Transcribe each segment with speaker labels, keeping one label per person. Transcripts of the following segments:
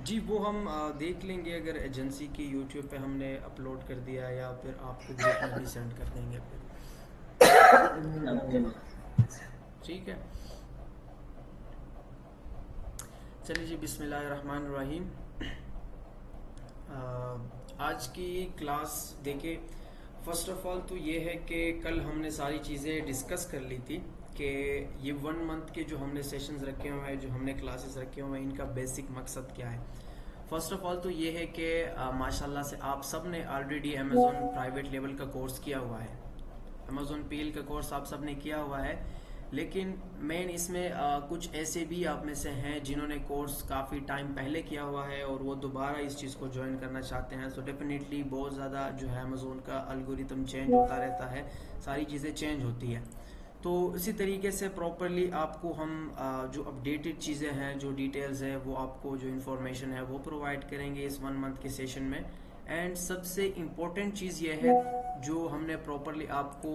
Speaker 1: जी वो हम देख लेंगे, अगर एजेंसी की यूट्यूब पे हमने अपलोड कर दिया या फिर आपको ग्रुप में भी सेंड कर देंगे फिर।
Speaker 2: ओके।
Speaker 1: ठीक है, चलिए जी, बिस्मिल्लाहिर्रहमानिर्रहीम। आज की क्लास देखिए, फर्स्ट ऑफ ऑल तो ये है कि कल हमने सारी चीज़ें डिस्कस कर ली थी कि ये 1 मंथ के जो हमने सेशंस रखे हुए हैं, जो हमने क्लासेस रखे हुए हैं, इनका बेसिक मकसद क्या है। फर्स्ट ऑफ ऑल तो ये है कि माशाल्लाह से आप सब ने ऑलरेडी अमेज़ोन प्राइवेट लेवल का कोर्स किया हुआ है। अमेज़ोन पीएल का कोर्स आप सब ने किया हुआ है, लेकिन मेन इसमें कुछ ऐसे भी आप में से हैं जिन्होंने कोर्स काफ़ी टाइम पहले किया हुआ है और वो दोबारा इस चीज़ को ज्वाइन करना चाहते हैं। सो डेफिनेटली बहुत ज़्यादा जो है अमेज़ोन का अल्गोरिथम चेंज होता रहता है, सारी चीज़ें चेंज होती है। तो इसी तरीके से प्रॉपरली आपको हम जो अपडेटेड चीज़ें हैं, जो डिटेल्स है, वो आपको जो इन्फॉर्मेशन है वो प्रोवाइड करेंगे इस 1 मंथ के सेशन में। एंड सबसे इम्पोर्टेंट चीज़ ये है जो हमने प्रॉपरली आपको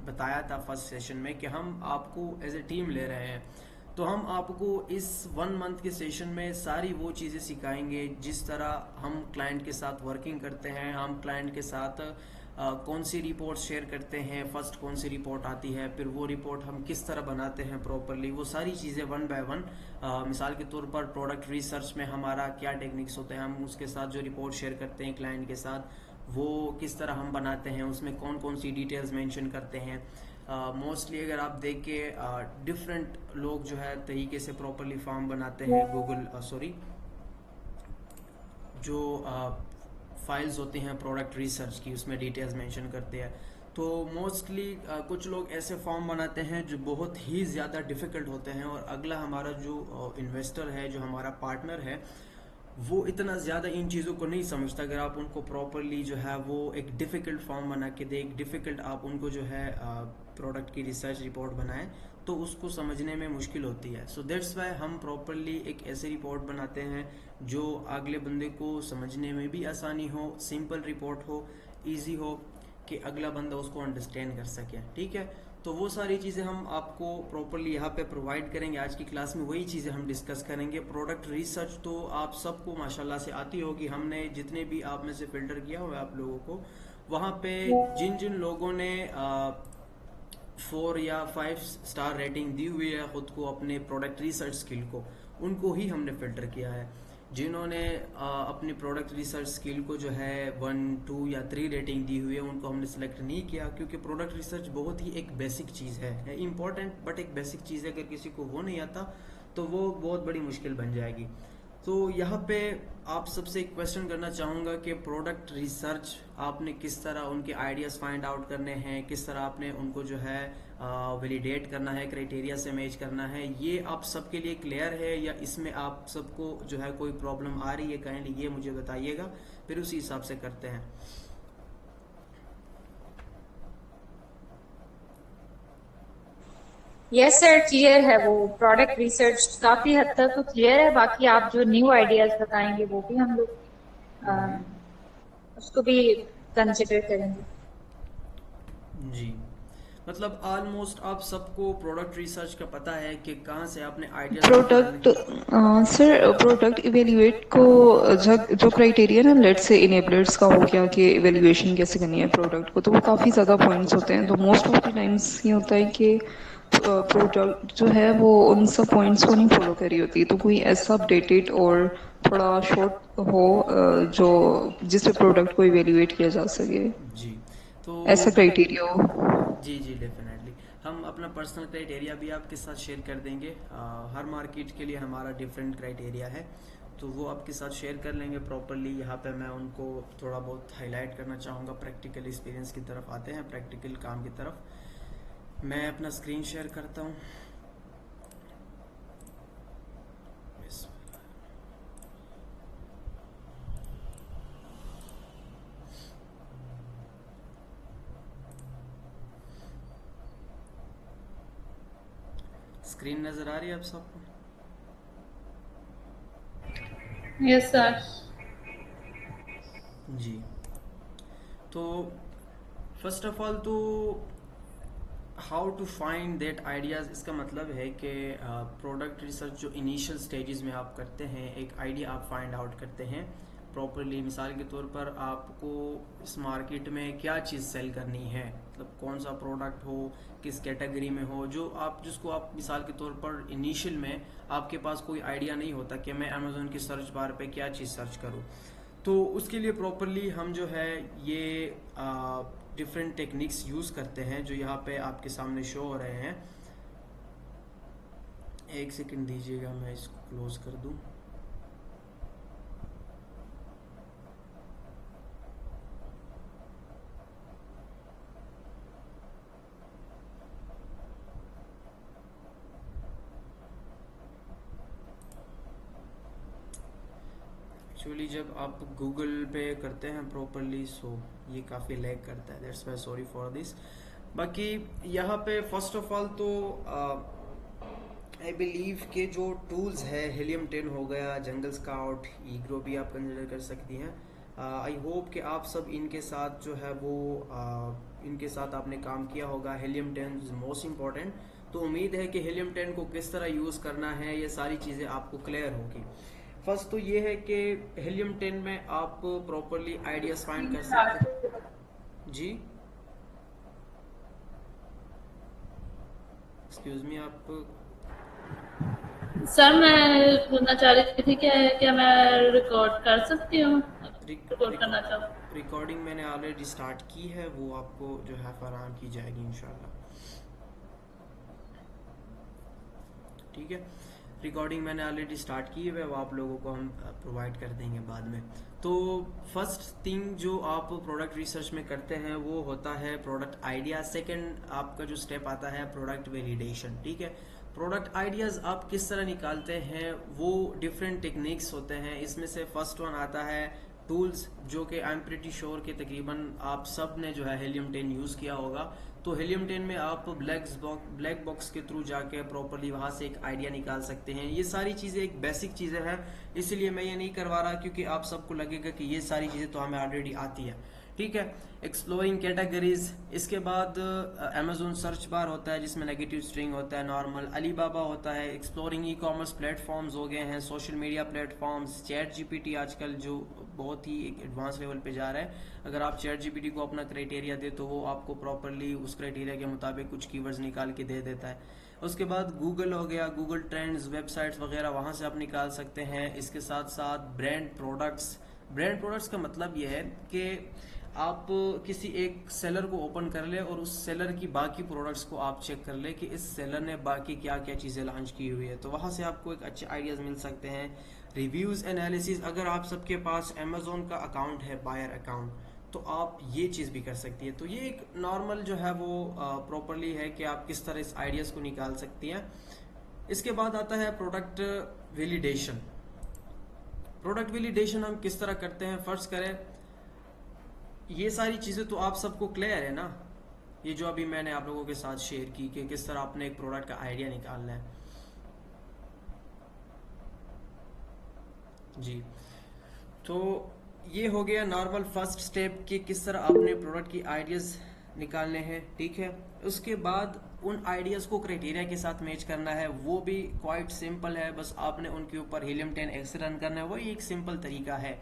Speaker 1: बताया था फर्स्ट सेशन में कि हम आपको एज ए टीम ले रहे हैं। तो हम आपको इस 1 मंथ के सेशन में सारी वो चीज़ें सिखाएंगे जिस तरह हम क्लाइंट के साथ वर्किंग करते हैं, हम क्लाइंट के साथ कौन सी रिपोर्ट शेयर करते हैं, फर्स्ट कौन सी रिपोर्ट आती है, फिर वो रिपोर्ट हम किस तरह बनाते हैं प्रॉपरली, वो सारी चीज़ें वन बाय वन। मिसाल के तौर पर प्रोडक्ट रिसर्च में हमारा क्या टेक्निक्स होते हैं, हम उसके साथ जो रिपोर्ट शेयर करते हैं क्लाइंट के साथ, वो किस तरह हम बनाते हैं, उसमें कौन कौन सी डिटेल्स मेंशन करते हैं। मोस्टली अगर आप देख के डिफरेंट लोग जो है तरीके से प्रॉपरली फॉर्म बनाते हैं, गूगल सॉरी जो फाइल्स होती हैं प्रोडक्ट रिसर्च की, उसमें डिटेल्स मेंशन करते हैं। तो मोस्टली कुछ लोग ऐसे फॉर्म बनाते हैं जो बहुत ही ज़्यादा डिफ़िकल्ट होते हैं, और अगला हमारा जो इन्वेस्टर है, जो हमारा पार्टनर है, वो इतना ज़्यादा इन चीज़ों को नहीं समझता। अगर आप उनको प्रॉपरली जो है वो एक डिफ़िकल्ट फॉर्म बना के दे, एक डिफ़िकल्ट आप उनको जो है प्रोडक्ट की रिसर्च रिपोर्ट बनाएं, तो उसको समझने में मुश्किल होती है। सो दैट्स वाई हम प्रॉपरली एक ऐसी रिपोर्ट बनाते हैं जो अगले बंदे को समझने में भी आसानी हो, सिंपल रिपोर्ट हो, इजी हो, कि अगला बंदा उसको अंडरस्टैंड कर सके। ठीक है, तो वो सारी चीज़ें हम आपको प्रॉपरली यहाँ पे प्रोवाइड करेंगे। आज की क्लास में वही चीज़ें हम डिस्कस करेंगे। प्रोडक्ट रिसर्च तो आप सबको माशाल्लाह से आती होगी, हमने जितने भी आप में से फिल्टर किया हुआ है आप लोगों को, वहाँ पे जिन जिन लोगों ने 4 या 5 स्टार रेटिंग दी हुई है खुद को अपने प्रोडक्ट रिसर्च स्किल को, उनको ही हमने फ़िल्टर किया है। जिन्होंने अपनी प्रोडक्ट रिसर्च स्किल को जो है 1, 2 या 3 रेटिंग दी हुई है, उनको हमने सेलेक्ट नहीं किया, क्योंकि प्रोडक्ट रिसर्च बहुत ही एक बेसिक चीज़ है इम्पॉर्टेंट बट एक बेसिक चीज़ है। अगर किसी को वो नहीं आता तो वो बहुत बड़ी मुश्किल बन जाएगी। तो यहाँ पे आप सबसे एक क्वेश्चन करना चाहूँगा कि प्रोडक्ट रिसर्च आपने किस तरह उनके आइडियाज़ फाइंड आउट करने हैं, किस तरह आपने उनको जो है वैलिडेट करना है, क्राइटेरिया से मैच करना है, ये आप सबके लिए क्लियर है या इसमें आप सबको जो है कोई प्रॉब्लम आ रही है, काइंडली ये मुझे बताइएगा, फिर उसी हिसाब से करते हैं।
Speaker 2: यस सर, क्लियर है। वो प्रोडक्ट रिसर्च काफी हद तक तो क्लियर है। बाकी आप जो न्यू आइडियाज बताएंगे वो भी हम लोग अ, उसको भी कंसिडर करेंगे।
Speaker 1: जी, मतलब ऑलमोस्ट आप सबको प्रोडक्ट रिसर्च का पता है कि कहाँ से आपने आइडियाज़ लेके आने
Speaker 3: प्रोडक्ट
Speaker 1: हैं।
Speaker 3: सर प्रोडक्ट इवेल्युएट को जो क्राइटेरिया ना लेट से इनेबलर्स का हो गया कि इवेल्युएशन कैसे करनी है प्रोडक्ट को, तो वो काफ़ी ज़्यादा पॉइंट्स होते हैं। तो मोस्ट ऑफ द टाइम्स ये होता है कि प्रोडक्ट जो है वो उन सब पॉइंट्स को नहीं फॉलो कर रही होती। तो कोई ऐसा अपडेटेड और थोड़ा शॉर्ट हो जो जिससे प्रोडक्ट को इवेल्युएट किया जा सके,
Speaker 1: जी, तो
Speaker 3: ऐसा क्राइटेरिया हो।
Speaker 1: जी जी डेफिनेटली हम अपना पर्सनल क्राइटेरिया भी आपके साथ शेयर कर देंगे। हर मार्केट के लिए हमारा डिफरेंट क्राइटेरिया है, तो वो आपके साथ शेयर कर लेंगे प्रॉपरली। यहाँ पे मैं उनको थोड़ा बहुत हाईलाइट करना चाहूँगा। प्रैक्टिकल एक्सपीरियंस की तरफ आते हैं, प्रैक्टिकल काम की तरफ। मैं अपना स्क्रीन शेयर करता हूँ। स्क्रीन नज़र आ रही है आप सबको?
Speaker 4: Yes sir.
Speaker 1: जी, तो फर्स्ट ऑफ ऑल तो how to find that ideas, इसका मतलब है कि प्रोडक्ट रिसर्च जो इनिशियल स्टेजेस में आप करते हैं, एक आइडिया आप फाइंड आउट करते हैं प्रॉपरली। मिसाल के तौर पर आपको इस मार्केट में क्या चीज़ सेल करनी है, मतलब कौन सा प्रोडक्ट हो, किस कैटेगरी में हो, जिसको आप मिसाल के तौर पर इनिशियल में आपके पास कोई आइडिया नहीं होता कि मैं अमेज़ोन की सर्च बार पे क्या चीज़ सर्च करूँ। तो उसके लिए प्रॉपरली हम जो है ये डिफरेंट टेक्निक्स यूज़ करते हैं जो यहाँ पे आपके सामने शो हो रहे हैं। एक सेकंड दीजिएगा, मैं इसको क्लोज कर दूं। एक्चुअली जब आप गूगल पे करते हैं प्रॉपरली, सो ये काफ़ी लैग करता है, that's why sorry for this. बाकी यहाँ पे फर्स्ट ऑफ ऑल तो आई बिलीव के जो टूल्स है, हीलियम 10 हो गया, जंगल स्काउट, ईग्रो भी आप कंसिडर कर सकती हैं। आई होप कि आप सब इनके साथ जो है वो इनके साथ आपने काम किया होगा। Helium 10 is most important. तो उम्मीद है कि हीलियम 10 को किस तरह यूज़ करना है ये सारी चीज़ें आपको क्लियर होगी। फर्स्ट तो ये है कि हीलियम 10 में आप प्रॉपरली आइडियाज फाइंड कर सकते हैं। जी एक्सक्यूज मी, आप
Speaker 4: सर मैं पूछना चाह रही थी क्या मैं रिकॉर्ड कर सकती हूँ? रिकॉर्ड करना चाहूँ।
Speaker 1: रिकॉर्डिंग मैंने ऑलरेडी स्टार्ट की है, वो आपको जो है फराहम की जाएगी इंशाल्लाह। ठीक है, रिकॉर्डिंग मैंने ऑलरेडी स्टार्ट की है, वो आप लोगों को हम प्रोवाइड कर देंगे बाद में। तो फर्स्ट थिंग जो आप प्रोडक्ट रिसर्च में करते हैं वो होता है प्रोडक्ट आइडिया। सेकंड आपका जो स्टेप आता है प्रोडक्ट वैलिडेशन। ठीक है, प्रोडक्ट आइडियाज आप किस तरह निकालते हैं, वो डिफरेंट टेक्निक्स होते हैं। इसमें से फर्स्ट वन आता है टूल्स, जो कि आई एम प्रिटी श्योर कि तकरीबन आप सब ने जो है हीलियम 10 यूज़ किया होगा। तो हीलियम 10 में आप ब्लैक बॉक्स के थ्रू जाके प्रॉपरली वहां से एक आइडिया निकाल सकते हैं। ये सारी चीज़ें एक बेसिक चीज़ें हैं, इसलिए मैं ये नहीं करवा रहा क्योंकि आप सबको लगेगा कि ये सारी चीज़ें तो हमें ऑलरेडी आती है। ठीक है, एक्सप्लोरिंग कैटेगरीज, इसके बाद अमेजोन सर्च बार होता है जिसमें नेगेटिव स्ट्रिंग होता है, नॉर्मल अलीबाबा होता है, एक्सप्लोरिंग ई कॉमर्स प्लेटफॉर्म्स हो गए हैं, social media platforms, chat GPT आजकल जो बहुत ही एक एडवांस लेवल पे जा रहा है। अगर आप चैट जीपीटी को अपना क्राइटेरिया दे तो वो आपको प्रॉपरली उस क्राइटेरिया के मुताबिक कुछ कीवर्ड्स निकाल के दे देता है। उसके बाद गूगल हो गया, गूगल ट्रेंड्स, वेबसाइट्स वगैरह वहां से आप निकाल सकते हैं। इसके साथ साथ ब्रांड प्रोडक्ट्स का मतलब यह है कि आप किसी एक सेलर को ओपन कर ले और उस सेलर की बाकी प्रोडक्ट्स को आप चेक कर ले कि इस सेलर ने बाकी क्या क्या चीज़ें लॉन्च की हुई है, तो वहाँ से आपको एक अच्छे आइडियाज़ मिल सकते हैं। रिव्यूज़ एनालिसिस, अगर आप सबके पास अमेजोन का अकाउंट है, बायर अकाउंट, तो आप ये चीज़ भी कर सकती है। तो ये एक नॉर्मल जो है वो प्रॉपरली है कि आप किस तरह इस आइडियाज़ को निकाल सकती हैं। इसके बाद आता है प्रोडक्ट वैलिडेशन। प्रोडक्ट वैलिडेशन हम किस तरह करते हैं, फर्स्ट करें, ये सारी चीज़ें तो आप सबको क्लियर है ना, ये जो अभी मैंने आप लोगों के साथ शेयर की कि किस तरह आपने एक प्रोडक्ट का आइडिया निकालना है। जी, तो ये हो गया नॉर्मल फर्स्ट स्टेप कि किस तरह आपने प्रोडक्ट की आइडियाज़ निकालने हैं। ठीक है, उसके बाद उन आइडियाज़ को क्राइटेरिया के साथ मैच करना है, वो भी क्वाइट सिंपल है। बस आपने उनके ऊपर हीलियम 10 एक्स रन करना है, वही एक सिंपल तरीका है।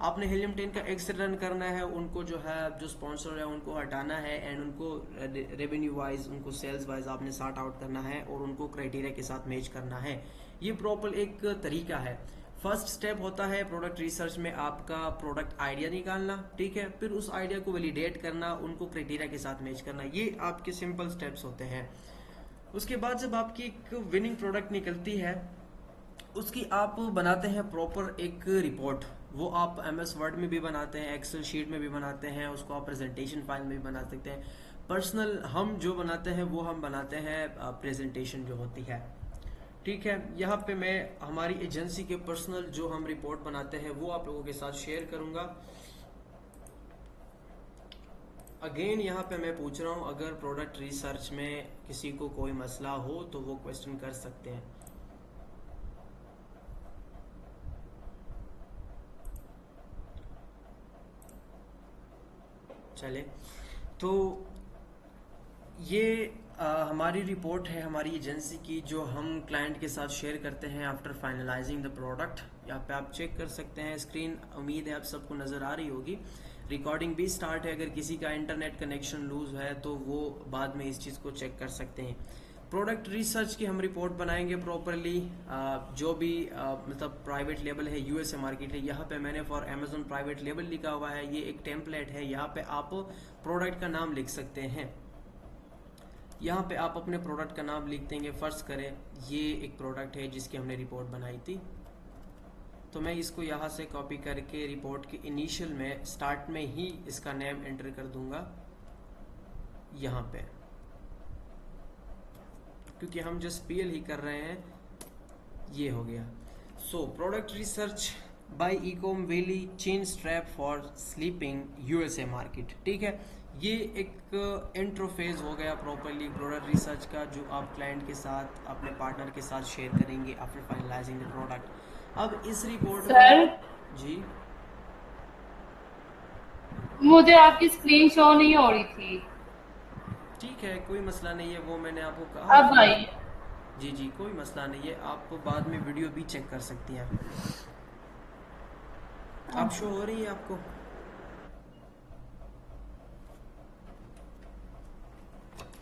Speaker 1: आपने हीलियम 10 का एक्स रन करना है, उनको जो है जो स्पॉन्सर है उनको हटाना है एंड उनको रेवेन्यू वाइज, उनको सेल्स वाइज आपने सॉर्ट आउट करना है और उनको क्राइटेरिया के साथ मैच करना है। ये प्रॉपर एक तरीका है। फर्स्ट स्टेप होता है प्रोडक्ट रिसर्च में आपका प्रोडक्ट आइडिया निकालना। ठीक है, फिर उस आइडिया को वैलिडेट करना, उनको क्राइटेरिया के साथ मैच करना, ये आपके सिंपल स्टेप्स होते हैं। उसके बाद जब आपकी एक विनिंग प्रोडक्ट निकलती है, उसकी आप बनाते हैं प्रॉपर एक रिपोर्ट। वो आप MS वर्ड में भी बनाते हैं, एक्सेल शीट में भी बनाते हैं, उसको आप प्रेजेंटेशन फाइल में भी बना सकते हैं। पर्सनल हम जो बनाते हैं वो हम बनाते हैं प्रेजेंटेशन जो होती है। ठीक है, यहाँ पे मैं हमारी एजेंसी के पर्सनल जो हम रिपोर्ट बनाते हैं वो आप लोगों के साथ शेयर करूंगा। अगेन यहाँ पे मैं पूछ रहा हूँ, अगर प्रोडक्ट रिसर्च में किसी को कोई मसला हो तो वो क्वेश्चन कर सकते हैं। चले, तो ये हमारी रिपोर्ट है हमारी एजेंसी की, जो हम क्लाइंट के साथ शेयर करते हैं आफ्टर फाइनलाइजिंग द प्रोडक्ट। यहाँ पे आप चेक कर सकते हैं स्क्रीन, उम्मीद है आप सबको नज़र आ रही होगी। रिकॉर्डिंग भी स्टार्ट है, अगर किसी का इंटरनेट कनेक्शन लूज है तो वो बाद में इस चीज़ को चेक कर सकते हैं। प्रोडक्ट रिसर्च की हम रिपोर्ट बनाएंगे प्रॉपरली। जो भी मतलब प्राइवेट लेबल है, यूएसए मार्केट है, यहाँ पे मैंने फॉर अमेजोन प्राइवेट लेबल लिखा हुआ है, ये एक टेम्पलेट है। यहाँ पे आप प्रोडक्ट का नाम लिख सकते हैं। यहाँ पे आप अपने प्रोडक्ट का नाम लिख देंगे। फर्ज करें ये एक प्रोडक्ट है जिसकी हमने रिपोर्ट बनाई थी, तो मैं इसको यहाँ से कॉपी करके रिपोर्ट के इनिशियल में स्टार्ट में ही इसका नेम एंटर कर दूंगा यहाँ पे, क्योंकि हम जस्ट पीएल ही कर रहे हैं। ये हो गया। So product research by ecom valley chain strap for sleeping USA market. ठीक है, ये एक इंट्रोफेज हो गया प्रॉपरली प्रोडक्ट रिसर्च का, जो आप क्लाइंट के साथ अपने पार्टनर के साथ शेयर करेंगे आफ्टर फाइनलाइजिंग द प्रोडक्ट। अब इस रिपोर्ट
Speaker 4: सर
Speaker 1: जी
Speaker 4: मुझे आपकी स्क्रीन शो नहीं हो रही थी।
Speaker 1: ठीक है, कोई मसला नहीं है, वो मैंने आपको कहा।
Speaker 4: अब आई।
Speaker 1: जी जी, कोई मसला नहीं है, आप बाद में वीडियो भी चेक कर सकती हैं। आप शो हो रही है आपको?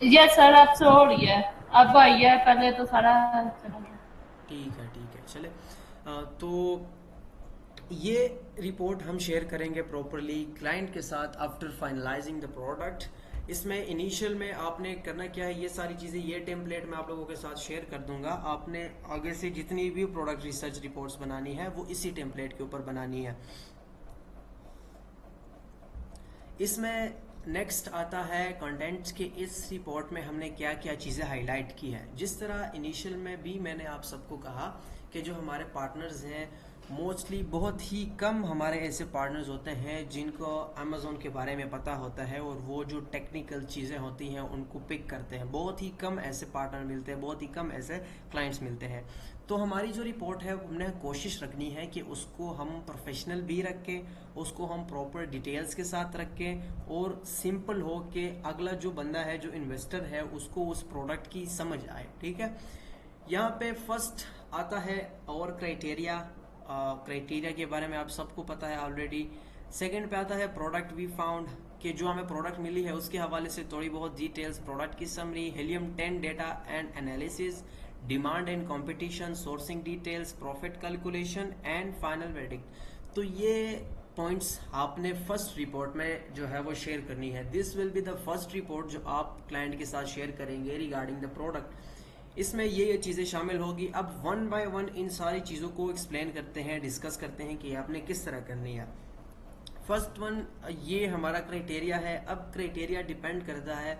Speaker 4: यस सर, अब से हो रही है। अब आई है, पहले तो सारा चला गया।
Speaker 1: ठीक है चले। तो ये रिपोर्ट हम शेयर करेंगे प्रॉपरली क्लाइंट के साथ आफ्टर फाइनलाइजिंग द प्रोडक्ट। इसमें इनिशियल में आपने करना क्या है, ये सारी चीज़ें ये टेम्पलेट मैं आप लोगों के साथ शेयर कर दूंगा। आपने आगे से जितनी भी प्रोडक्ट रिसर्च रिपोर्ट्स बनानी है वो इसी टेम्पलेट के ऊपर बनानी है। इसमें नेक्स्ट आता है कंटेंट्स के। इस रिपोर्ट में हमने क्या क्या चीज़ें हाईलाइट की है। जिस तरह इनिशियल में भी मैंने आप सबको कहा कि जो हमारे पार्टनर्स हैं, मोस्टली बहुत ही कम हमारे ऐसे पार्टनर्स होते हैं जिनको अमेज़ोन के बारे में पता होता है और वो जो टेक्निकल चीज़ें होती हैं उनको पिक करते हैं। बहुत ही कम ऐसे पार्टनर मिलते हैं, बहुत ही कम ऐसे क्लाइंट्स मिलते हैं। तो हमारी जो रिपोर्ट है हमने कोशिश रखनी है कि उसको हम प्रोफेशनल भी रखें, उसको हम प्रॉपर डिटेल्स के साथ रखें और सिंपल हो कि अगला जो बंदा है, जो इन्वेस्टर है, उसको उस प्रोडक्ट की समझ आए। ठीक है, यहाँ पे फर्स्ट आता है और क्राइटेरिया के बारे में आप सबको पता है ऑलरेडी। सेकंड पे आता है प्रोडक्ट वी फाउंड, कि जो हमें प्रोडक्ट मिली है उसके हवाले से थोड़ी बहुत डिटेल्स, प्रोडक्ट की summary, helium 10 data and analysis, demand and competition, sourcing details, profit calculation and final verdict. तो ये पॉइंट्स आपने फर्स्ट रिपोर्ट में जो है वो शेयर करनी है। This will be the first report जो आप क्लाइंट के साथ शेयर करेंगे रिगार्डिंग द प्रोडक्ट। इसमें ये चीज़ें शामिल होगी। अब वन बाय वन इन सारी चीज़ों को एक्सप्लेन करते हैं, डिस्कस करते हैं कि आपने किस तरह करनी है। फर्स्ट वन, ये हमारा क्राइटेरिया है। अब क्राइटेरिया डिपेंड करता है,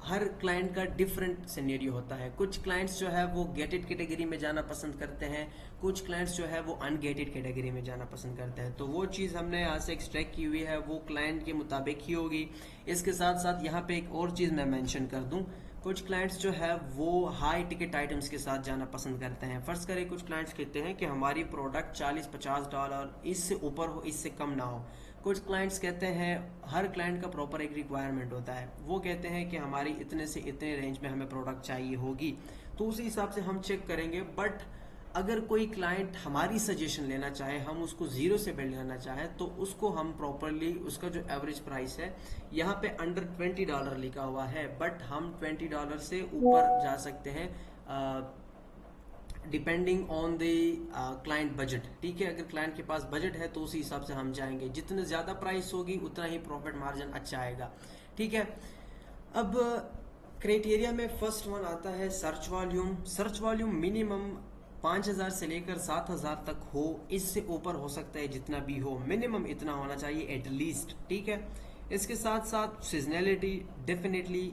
Speaker 1: हर क्लाइंट का डिफरेंट सिनेरियो होता है। कुछ क्लाइंट्स जो है वो गेटेड कैटेगरी में जाना पसंद करते हैं, कुछ क्लाइंट्स जो है वो अनगेटेड कैटेगरी में जाना पसंद करते हैं। तो वो चीज़ हमने यहाँ से एक्सट्रैक्ट की हुई है, वो क्लाइंट के मुताबिक ही होगी। इसके साथ साथ यहाँ पे एक और चीज़ मैं मेंशन कर दूँ, कुछ क्लाइंट्स जो है वो हाई टिकट आइटम्स के साथ जाना पसंद करते हैं। फर्स्ट करें, कुछ क्लाइंट्स कहते हैं कि हमारी प्रोडक्ट $40-50 इससे ऊपर हो, इससे कम ना हो। कुछ क्लाइंट्स कहते हैं, हर क्लाइंट का प्रॉपर एक रिक्वायरमेंट होता है, वो कहते हैं कि हमारी इतने से इतने रेंज में हमें प्रोडक्ट चाहिए होगी। तो उसी हिसाब से हम चेक करेंगे। बट अगर कोई क्लाइंट हमारी सजेशन लेना चाहे, हम उसको जीरो से बिल्ड करना चाहे, तो उसको हम प्रॉपरली, उसका जो एवरेज प्राइस है यहाँ पे अंडर $20 लिखा हुआ है, बट हम $20 से ऊपर जा सकते हैं depending on the client budget. ठीक है, अगर क्लाइंट के पास बजट है तो उसी हिसाब से हम जाएंगे। जितने ज़्यादा प्राइस होगी उतना ही प्रॉफिट मार्जिन अच्छा आएगा। ठीक है, अब क्राइटेरिया में फर्स्ट वन आता है search volume. Search volume minimum 5000 से लेकर 7000 तक हो, इससे ऊपर हो सकता है जितना भी हो, मिनिमम इतना होना चाहिए एटलीस्ट। ठीक है, इसके साथ साथ सीजनैलिटी, डेफिनेटली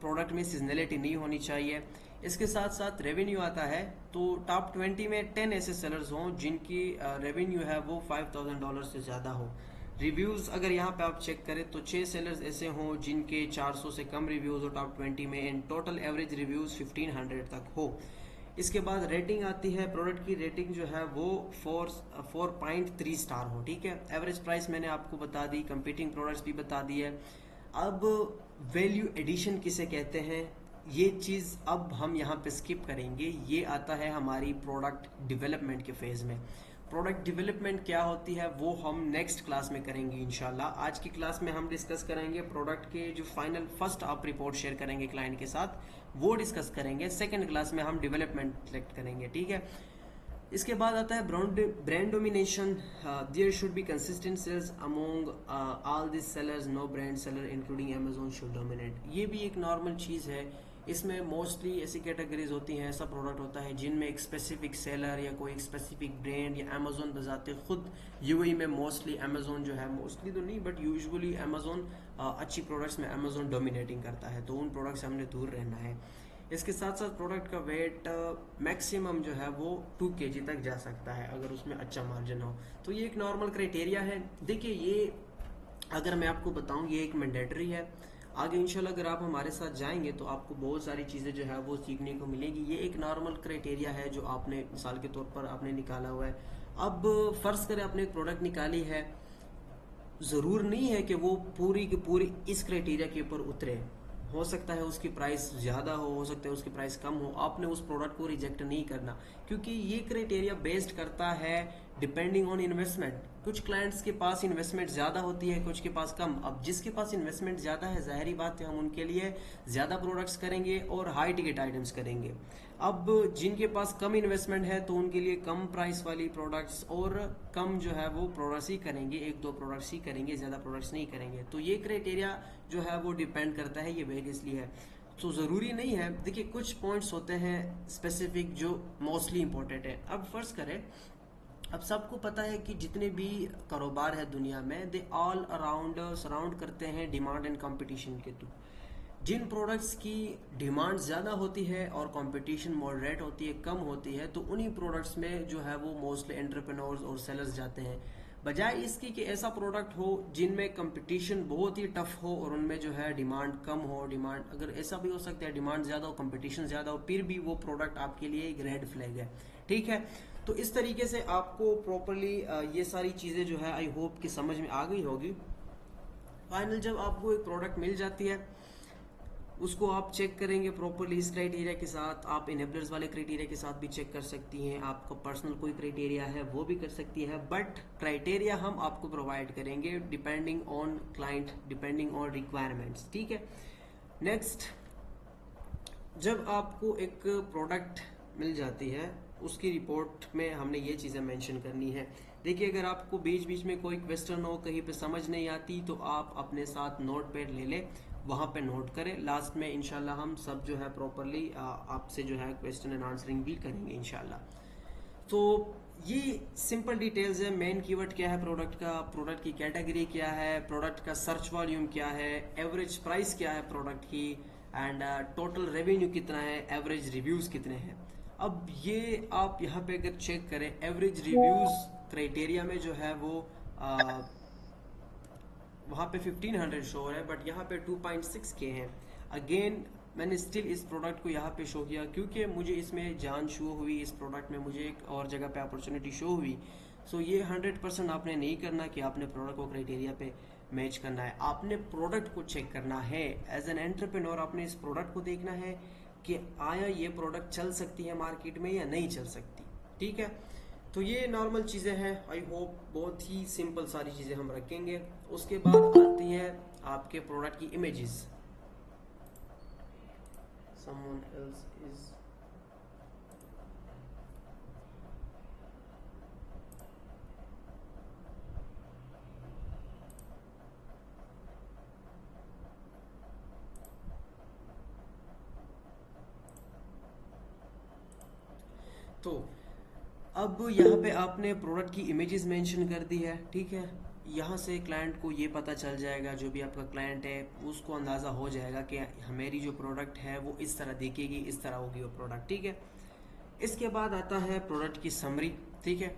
Speaker 1: प्रोडक्ट में सीजनैलिटी नहीं होनी चाहिए। इसके साथ साथ रेवेन्यू आता है, तो टॉप 20 में 10 ऐसे सेलर्स हों जिनकी रेवेन्यू है वो $5000 से ज़्यादा हो। रिव्यूज़ अगर यहाँ पे आप चेक करें तो 6 सेलर्स ऐसे हों जिनके 400 से कम रिव्यूज़ हो टॉप 20 में, एंड टोटल एवरेज रिव्यूज़ 1500 तक हो। इसके बाद रेटिंग आती है, प्रोडक्ट की रेटिंग जो है वो 4.3 स्टार हो। ठीक है, एवरेज प्राइस मैंने आपको बता दी, कंपीटिंग प्रोडक्ट्स भी बता दी है। अब वैल्यू एडिशन किसे कहते हैं, ये चीज़ अब हम यहाँ पे स्किप करेंगे। ये आता है हमारी प्रोडक्ट डेवलपमेंट के फेज़ में। प्रोडक्ट डेवलपमेंट क्या होती है वो हम नेक्स्ट क्लास में करेंगे इंशाल्लाह। आज की क्लास में हम डिस्कस करेंगे प्रोडक्ट के जो फाइनल फर्स्ट आप रिपोर्ट शेयर करेंगे क्लाइंट के साथ, वो डिस्कस करेंगे। सेकंड क्लास में हम डेवलपमेंट सेलेक्ट करेंगे, ठीक है। इसके बाद आता है brand domination. There should be consistent sales among all this sellers, no brand seller including Amazon should dominate. ये भी एक नॉर्मल चीज़ है। इसमें मोस्टली ऐसी कैटेगरीज होती हैं, ऐसा प्रोडक्ट होता है जिनमें एक स्पेसिफिक सेलर या कोई एक स्पेसिफिक ब्रांड या अमेजोन बजाते खुद यूएई में मोस्टली अमेजोन जो है, मोस्टली तो नहीं बट यूजुअली अमेजोन अच्छी प्रोडक्ट्स में अमेजोन डोमिनेटिंग करता है, तो उन प्रोडक्ट से हमने दूर रहना है। इसके साथ साथ प्रोडक्ट का वेट मैक्सिमम जो है वो 2 kg तक जा सकता है अगर उसमें अच्छा मार्जिन हो। तो ये एक नॉर्मल क्राइटेरिया है। देखिए ये अगर मैं आपको बताऊं ये एक मैंडेटरी है। आगे इंशाल्लाह अगर आप हमारे साथ जाएंगे तो आपको बहुत सारी चीज़ें जो है वो सीखने को मिलेगी। ये एक नॉर्मल क्राइटेरिया है जो आपने मिसाल के तौर पर आपने निकाला हुआ है। अब फर्ज करें आपने एक प्रोडक्ट निकाली है, ज़रूर नहीं है कि वो पूरी की पूरी इस क्राइटेरिया के ऊपर उतरे। हो सकता है उसकी प्राइस ज़्यादा हो सकता है उसकी प्राइस कम हो। आपने उस प्रोडक्ट को रिजेक्ट नहीं करना, क्योंकि ये क्राइटेरिया बेस्ड करता है डिपेंडिंग ऑन इन्वेस्टमेंट। कुछ क्लाइंट्स के पास इन्वेस्टमेंट ज़्यादा होती है, कुछ के पास कम। अब जिसके पास इन्वेस्टमेंट ज़्यादा है ज़ाहिरी बात है हम उनके लिए ज़्यादा प्रोडक्ट्स करेंगे और हाई टिकट आइटम्स करेंगे। अब जिनके पास कम इन्वेस्टमेंट है तो उनके लिए कम प्राइस वाली प्रोडक्ट्स और कम जो है वो प्रोडक्ट्स ही करेंगे, 1-2 प्रोडक्ट्स ही करेंगे, ज़्यादा प्रोडक्ट्स नहीं करेंगे। तो ये क्राइटेरिया जो है वो डिपेंड करता है, ये वेग इसलिए है। तो ज़रूरी नहीं है। देखिए कुछ पॉइंट्स होते हैं स्पेसिफिक जो मोस्टली इंपॉर्टेंट है। अब फर्ज करें, अब सबको पता है कि जितने भी कारोबार है दुनिया में दे ऑल अराउंड सराउंड करते हैं डिमांड एंड कंपटीशन के थ्रू। जिन प्रोडक्ट्स की डिमांड ज़्यादा होती है और कंपटीशन मॉडरेट होती है, कम होती है, तो उन्हीं प्रोडक्ट्स में जो है वो मोस्टली एंटरप्रेन्योर्स और सेलर्स जाते हैं, बजाय इसकी कि ऐसा प्रोडक्ट हो जिनमें कंपटीशन बहुत ही टफ हो और उनमें जो है डिमांड कम हो। डिमांड अगर ऐसा भी हो सकता है डिमांड ज़्यादा हो कंपटीशन ज़्यादा हो, फिर भी वो प्रोडक्ट आपके लिए एक रेड फ्लैग है, ठीक है। तो इस तरीके से आपको प्रॉपरली ये सारी चीज़ें जो है आई होप कि समझ में आ गई होगी। फाइनल जब आपको एक प्रोडक्ट मिल जाती है उसको आप चेक करेंगे प्रॉपरली इस क्राइटेरिया के साथ। आप इनेबलर्स वाले क्राइटेरिया के साथ भी चेक कर सकती हैं, आपका पर्सनल कोई क्राइटेरिया है वो भी कर सकती है, बट क्राइटेरिया हम आपको प्रोवाइड करेंगे depending on client, depending on requirements, ठीक है। नेक्स्ट, जब आपको एक प्रोडक्ट मिल जाती है उसकी रिपोर्ट में हमने ये चीज़ें मेंशन करनी है। देखिए अगर आपको बीच बीच में कोई क्वेश्चन हो, कहीं पे समझ नहीं आती, तो आप अपने साथ नोट पैड ले लें, वहाँ पे नोट करें। लास्ट में इंशाल्लाह हम सब जो है प्रॉपरली आपसे जो है क्वेश्चन एंड आंसरिंग भी करेंगे इंशाल्लाह। तो ये सिंपल डिटेल्स है। मेन कीवर्ड क्या है प्रोडक्ट का, प्रोडक्ट की कैटेगरी क्या है, प्रोडक्ट का सर्च वॉल्यूम क्या है, एवरेज प्राइस क्या है प्रोडक्ट की, एंड टोटल रेवेन्यू कितना है, एवरेज रिव्यूज़ कितने हैं। अब ये आप यहाँ पे अगर चेक करें एवरेज रिव्यूज़ क्राइटेरिया में जो है वो वहाँ पे 1500 शो है, बट यहाँ पे 2.6K है। अगेन मैंने स्टिल इस प्रोडक्ट को यहाँ पे शो किया क्योंकि मुझे इसमें जान शो हुई, इस प्रोडक्ट में मुझे एक और जगह पे अपॉर्चुनिटी शो हुई। सो ये 100% आपने नहीं करना कि आपने प्रोडक्ट को क्राइटेरिया पे मैच करना है, आपने प्रोडक्ट को चेक करना है। एज एन एंटरप्रेन्योर आपने इस प्रोडक्ट को देखना है कि आया ये प्रोडक्ट चल सकती है मार्केट में या नहीं चल सकती, ठीक है। तो ये नॉर्मल चीज़ें हैं, आई होप बहुत ही सिंपल सारी चीज़ें हम रखेंगे। उसके बाद आती है आपके प्रोडक्ट की इमेजेस। Someone else is तो अब यहाँ पे आपने प्रोडक्ट की इमेजेस मेंशन कर दी है, ठीक है। यहाँ से क्लाइंट को ये पता चल जाएगा, जो भी आपका क्लाइंट है उसको अंदाज़ा हो जाएगा कि हमारी जो प्रोडक्ट है वो इस तरह दिखेगी, इस तरह होगी वो प्रोडक्ट, ठीक है। इसके बाद आता है प्रोडक्ट की समरी, ठीक है।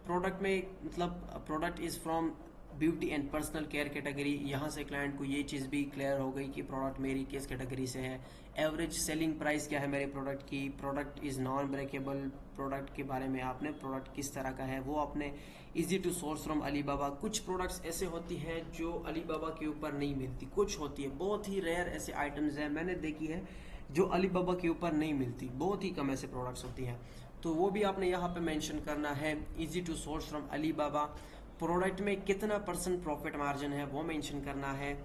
Speaker 1: प्रोडक्ट में मतलब product is from beauty and personal care category, यहाँ से क्लाइंट को ये चीज़ भी क्लियर हो गई कि प्रोडक्ट मेरी किस कैटेगरी से है। एवरेज सेलिंग प्राइस क्या है मेरे प्रोडक्ट की, product is non breakable, product के बारे में आपने, प्रोडक्ट किस तरह का है वो आपने, easy to source from Alibaba. कुछ प्रोडक्ट्स ऐसे होती हैं जो अलीबाबा के ऊपर नहीं मिलती, कुछ होती है, बहुत ही रेयर ऐसे आइटम्स हैं मैंने देखी है जो अलीबाबा के ऊपर नहीं मिलती, बहुत ही कम ऐसे प्रोडक्ट्स होती हैं, तो वो भी आपने यहाँ पे मेंशन करना है। Easy to source from Alibaba, product में कितना % प्रॉफिट मार्जिन है वो मेंशन करना है।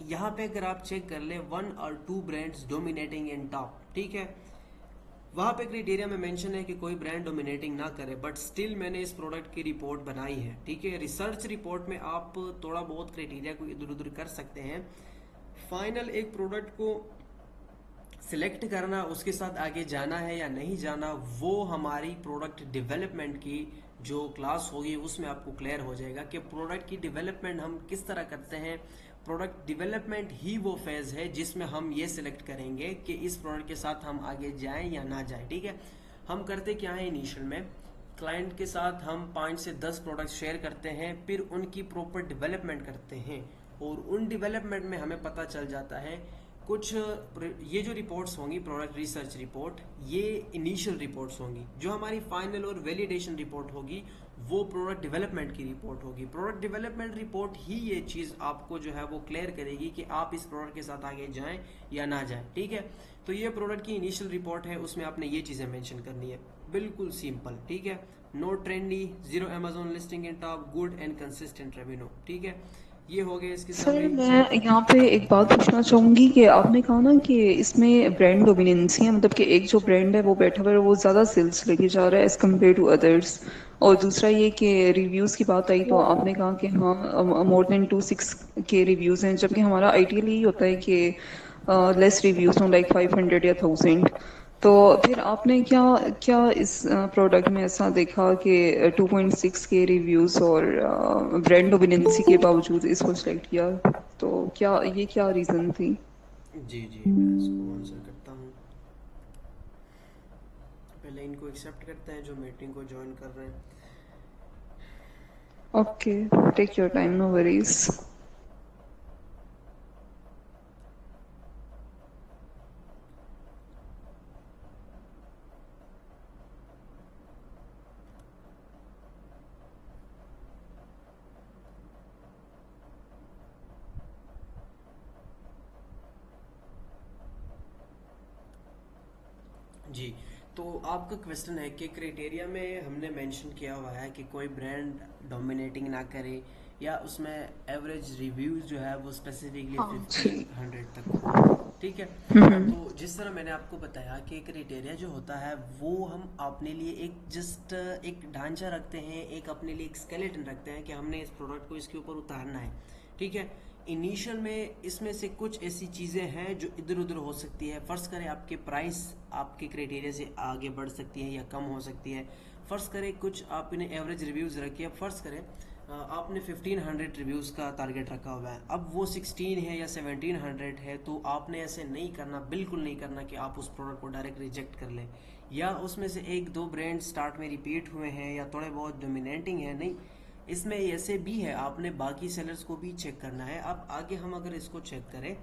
Speaker 1: यहाँ पे अगर आप चेक कर ले 1 और 2 ब्रांड्स डोमिनेटिंग इन टॉप, ठीक है, वहाँ पे क्राइटेरिया में मेंशन है कि कोई ब्रांड डोमिनेटिंग ना करे, बट स्टिल मैंने इस प्रोडक्ट की रिपोर्ट बनाई है, ठीक है। रिसर्च रिपोर्ट में आप थोड़ा बहुत क्राइटेरिया को इधर उधर कर सकते हैं। फाइनल एक प्रोडक्ट को सिलेक्ट करना, उसके साथ आगे जाना है या नहीं जाना, वो हमारी प्रोडक्ट डेवलपमेंट की जो क्लास होगी उसमें आपको क्लियर हो जाएगा कि प्रोडक्ट की डेवलपमेंट हम किस तरह करते हैं। प्रोडक्ट डेवलपमेंट ही वो फेज है जिसमें हम ये सिलेक्ट करेंगे कि इस प्रोडक्ट के साथ हम आगे जाएं या ना जाएं, ठीक है। हम करते क्या है, इनिशियल में क्लाइंट के साथ हम 5 से 10 प्रोडक्ट शेयर करते हैं, फिर उनकी प्रॉपर डेवलपमेंट करते हैं, और उन डेवलपमेंट में हमें पता चल जाता है कुछ, ये जो रिपोर्ट्स होंगी प्रोडक्ट रिसर्च रिपोर्ट, ये इनिशियल रिपोर्ट्स होंगी। जो हमारी फाइनल और वैलिडेशन रिपोर्ट होगी वो प्रोडक्ट डेवलपमेंट की रिपोर्ट होगी। प्रोडक्ट डेवलपमेंट रिपोर्ट ही ये चीज़ आपको जो है वो क्लियर करेगी कि आप इस प्रोडक्ट के साथ आगे जाएं या ना जाएं, ठीक है। तो ये प्रोडक्ट की इनिशियल रिपोर्ट है, उसमें आपने ये चीज़ें मेंशन करनी है, बिल्कुल सिंपल, ठीक है। No trendy, 0 Amazon listing in top, good and consistent revenue, ठीक है। ये हो गए इसके
Speaker 3: सर
Speaker 1: समरी।
Speaker 3: मैं यहाँ पे एक बात पूछना चाहूंगी कि आपने कहा ना कि इसमें ब्रांड डोमिनेंसी है, मतलब कि एक जो ब्रांड है वो बैठा हुआ है वो ज्यादा सेल्स लेके जा रहा है एज कम्पेयर टू अदर्स, और दूसरा ये कि रिव्यूज की बात आई तो आपने कहा कि हाँ मोर देन 2.6 के रिव्यूज हैं, जबकि हमारा आइडियली ये होता है कि लेस रिव्यूज हो, लाइक 500 या 1000। तो फिर आपने क्या क्या इस प्रोडक्ट में ऐसा देखा कि 2.6 के रिव्यूज और ब्रांड डोमिनेंसी के बावजूद इसको सिलेक्ट किया, तो क्या ये क्या रीजन थी?
Speaker 1: जी मैं इसको आंसर करता हूँ। पहले इनको एक्सेप्ट करते हैं जो मीटिंग को ज्वाइन कर रहे हैं।
Speaker 3: Okay, take your time, no worries.
Speaker 1: जी, तो आपका क्वेश्चन है कि क्राइटेरिया में हमने मेंशन किया हुआ है कि कोई ब्रांड डोमिनेटिंग ना करे या उसमें एवरेज रिव्यूज जो है वो स्पेसिफिकली
Speaker 3: हाँ
Speaker 1: 50-100 तक हो, ठीक है। तो जिस तरह मैंने आपको बताया कि क्राइटेरिया जो होता है वो हम अपने लिए एक जस्ट एक ढांचा रखते हैं, एक अपने लिए एक स्केलेटन रखते हैं कि हमने इस प्रोडक्ट को इसके ऊपर उतारना है, ठीक है। इनिशियल में इसमें से कुछ ऐसी चीज़ें हैं जो इधर उधर हो सकती है। फर्स्ट करें आपके प्राइस आपके क्राइटेरिया से आगे बढ़ सकती है या कम हो सकती है। फर्स्ट करें कुछ आपने एवरेज रिव्यूज़ रखी है, फर्स्ट करें आपने 1500 रिव्यूज़ का टारगेट रखा हुआ है, अब वो 16 है या 1700 है, तो आपने ऐसे नहीं करना, बिल्कुल नहीं करना कि आप उस प्रोडक्ट को डायरेक्ट रिजेक्ट कर लें, या उसमें से 1-2 ब्रांड स्टार्ट में रिपीट हुए हैं या थोड़े बहुत डोमिनेटिंग है, नहीं, इसमें ऐसे भी है, आपने बाकी सेलर्स को भी चेक करना है। अब आगे हम अगर इसको चेक करें,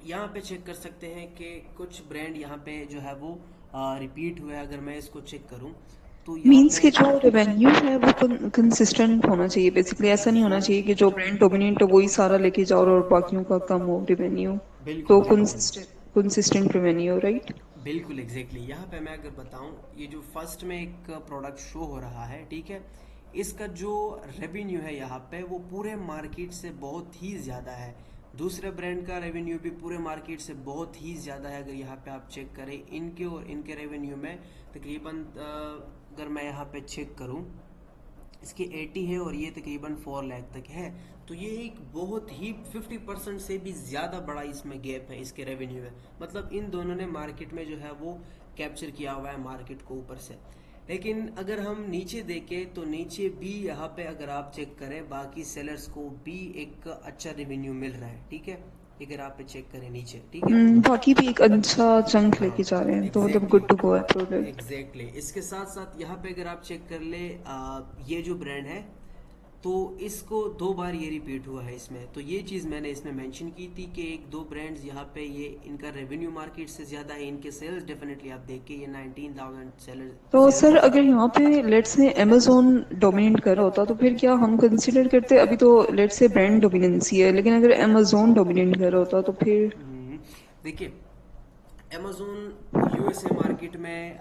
Speaker 1: यहाँ पे चेक कर सकते हैं कि कुछ ब्रांड यहाँ पे जो है वो रिपीट हुए। अगर मैं इसको चेक करूँ तो
Speaker 3: मीन्स कि जो रेवेन्यू है वो कंसिस्टेंट होना चाहिए, बेसिकली ऐसा नहीं होना चाहिए कि जो ब्रांड डोमिनेट हो वही सारा लेके जाओ और बाकियों का कम हो रेवेन्यू। तो कंसिस्टेंट रेवेन्यू, राइट?
Speaker 1: बिल्कुल एग्जैक्टली। यहाँ पे मैं अगर बताऊँ, ये जो फर्स्ट में एक प्रोडक्ट शो हो रहा है, ठीक है, इसका जो रेवेन्यू है यहाँ पे वो पूरे मार्केट से बहुत ही ज़्यादा है। दूसरे ब्रांड का रेवेन्यू भी पूरे मार्केट से बहुत ही ज़्यादा है। अगर यहाँ पे आप चेक करें इनके और इनके रेवेन्यू में तकरीबन, अगर मैं यहाँ पे चेक करूँ, इसके 80 है और ये तकरीबन 4 लाख तक है, तो ये एक बहुत ही 50% से भी ज़्यादा बड़ा इसमें गैप है इसके रेवेन्यू में। मतलब इन दोनों ने मार्केट में जो है वो कैप्चर किया हुआ है मार्केट को ऊपर से। लेकिन अगर हम नीचे देखें तो नीचे भी यहाँ पे अगर आप चेक करें बाकी सेलर्स को भी एक अच्छा रेवेन्यू मिल रहा है, ठीक है, अगर आप चेक करें नीचे, ठीक है,
Speaker 3: बाकी भी एक अच्छा चंक लेके जा रहे हैं, तो मतलब गुड टू गो है प्रोडक्ट।
Speaker 1: एग्जैक्टली। इसके साथ साथ यहाँ पे अगर आप चेक कर ले, ये जो ब्रांड है तो इसको 2 बार ये रिपीट हुआ है इसमें। तो ये चीज़ मैंने इसमें मेंशन की थी कि 1-2 ब्रांड्स यहाँ पे ये इनका रेवेन्यू मार्केट से ज़्यादा है, इनके सेल्स डेफिनेटली आप देख के ये 19,000 सेलर
Speaker 3: तो सर अगर यहाँ पे लेट्स से अमेजोन डोमिनेट कर रहा होता तो फिर क्या हम कंसीडर करते? अभी तो लेट्स से ब्रांड डोमिनेंसी है, लेकिन अगर अमेजोन डोमिनेट कर रहा होता तो फिर
Speaker 1: देखिए अमेजोन यूएसए मार्केट में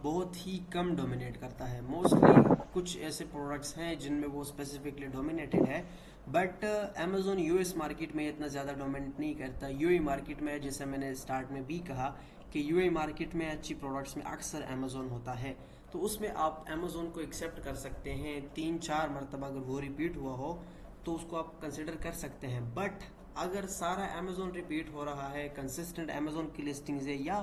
Speaker 1: बहुत ही कम डोमिनेट करता है। मोस्टली कुछ ऐसे प्रोडक्ट्स हैं जिनमें वो स्पेसिफिकली डोमिनेटेड है, बट अमेजोन यूएस मार्केट में इतना ज़्यादा डोमिनेट नहीं करता। यूएई मार्केट में जैसे मैंने स्टार्ट में भी कहा कि यूएई मार्केट में अच्छी प्रोडक्ट्स में अक्सर अमेजोन होता है, तो उसमें आप अमेजोन को एक्सेप्ट कर सकते हैं। 3-4 मरतबा अगर वो रिपीट हुआ हो तो उसको आप कंसिडर कर सकते हैं। बट अगर सारा अमेजोन रिपीट हो रहा है, कंसिस्टेंट अमेजोन की लिस्टिंग्स है, या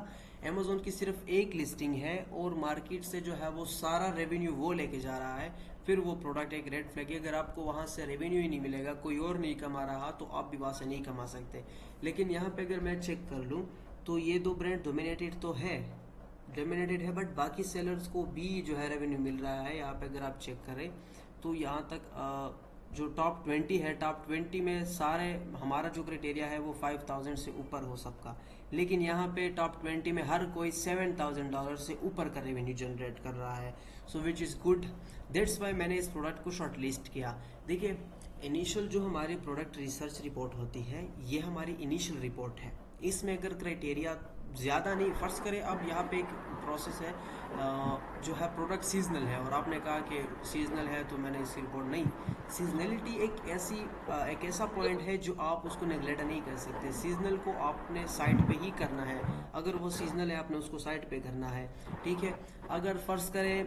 Speaker 1: अमेजोन की सिर्फ एक लिस्टिंग है और मार्केट से जो है वो सारा रेवेन्यू वो लेके जा रहा है, फिर वो प्रोडक्ट एक रेड फ्लैग है। अगर आपको वहाँ से रेवेन्यू ही नहीं मिलेगा, कोई और नहीं कमा रहा, तो आप भी वहाँ से नहीं कमा सकते। लेकिन यहाँ पे अगर मैं चेक कर लूँ तो ये 2 ब्रांड डोमिनेटेड तो है, बट बाकी सेलर्स को भी जो है रेवेन्यू मिल रहा है। यहाँ पे अगर आप चेक करें तो यहाँ तक जो टॉप 20 है, टॉप 20 में सारे हमारा जो क्राइटेरिया है वो 5,000 से ऊपर हो सबका, लेकिन यहाँ पे टॉप 20 में हर कोई $7,000 से ऊपर का रेवेन्यू जनरेट कर रहा है। So which is good, that's why मैंने इस प्रोडक्ट को शॉर्ट लिस्ट किया। देखिए इनिशियल जो हमारी प्रोडक्ट रिसर्च रिपोर्ट होती है, ये हमारी इनिशियल रिपोर्ट है। इसमें अगर क्राइटेरिया ज़्यादा नहीं, फर्ज करें अब यहाँ पे एक प्रोसेस है जो है प्रोडक्ट सीजनल है, और आपने कहा कि सीजनल है तो मैंने इसकी रिपोर्ट नहीं। सीजनलिटी एक ऐसा पॉइंट है जो आप उसको नेगलेक्ट नहीं कर सकते। सीजनल को आपने साइट पे ही करना है, अगर वो सीजनल है आपने उसको साइट पे करना है, ठीक है। अगर फ़र्ज़ करें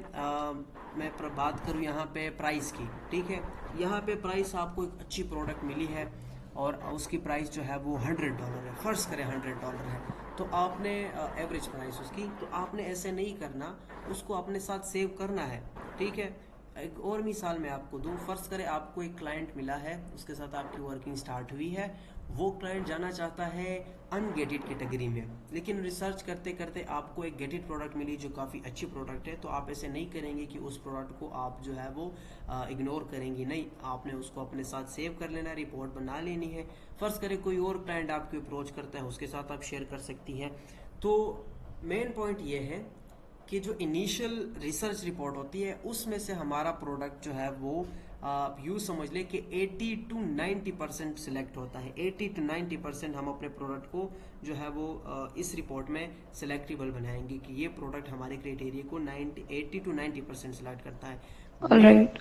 Speaker 1: मैं बात करूँ यहाँ पे प्राइस की, ठीक है, यहाँ पे प्राइस आपको एक अच्छी प्रोडक्ट मिली है और उसकी प्राइस जो है वो $100 है, फ़र्ज़ करें $100 है, तो आपने एवरेज प्राइस उसकी, तो आपने ऐसे नहीं करना, उसको अपने साथ सेव करना है, ठीक है। एक और मिसाल मैं आपको दूं, फ़र्ज़ करें आपको एक क्लाइंट मिला है, उसके साथ आपकी वर्किंग स्टार्ट हुई है, वो क्लाइंट जाना चाहता है अनगेटेड कैटेगरी में, लेकिन रिसर्च करते करते आपको एक गेटेड प्रोडक्ट मिली जो काफ़ी अच्छी प्रोडक्ट है, तो आप ऐसे नहीं करेंगे कि उस प्रोडक्ट को आप जो है वो इग्नोर करेंगे, नहीं, आपने उसको अपने साथ सेव कर लेना, रिपोर्ट बना लेनी है। फ़र्ज़ करें कोई और क्लाइंट आपको अप्रोच करता है, उसके साथ आप शेयर कर सकती हैं। तो मेन पॉइंट ये है कि जो इनिशियल रिसर्च रिपोर्ट होती है उसमें से हमारा प्रोडक्ट जो है वो आप यूँ समझ लें कि 80 to 90% सिलेक्ट होता है। 80 to 90% हम अपने प्रोडक्ट को जो है वो इस रिपोर्ट में सिलेक्टेबल बनाएंगे कि ये प्रोडक्ट हमारे क्राइटेरिया को 80 to 90% सिलेक्ट करता है।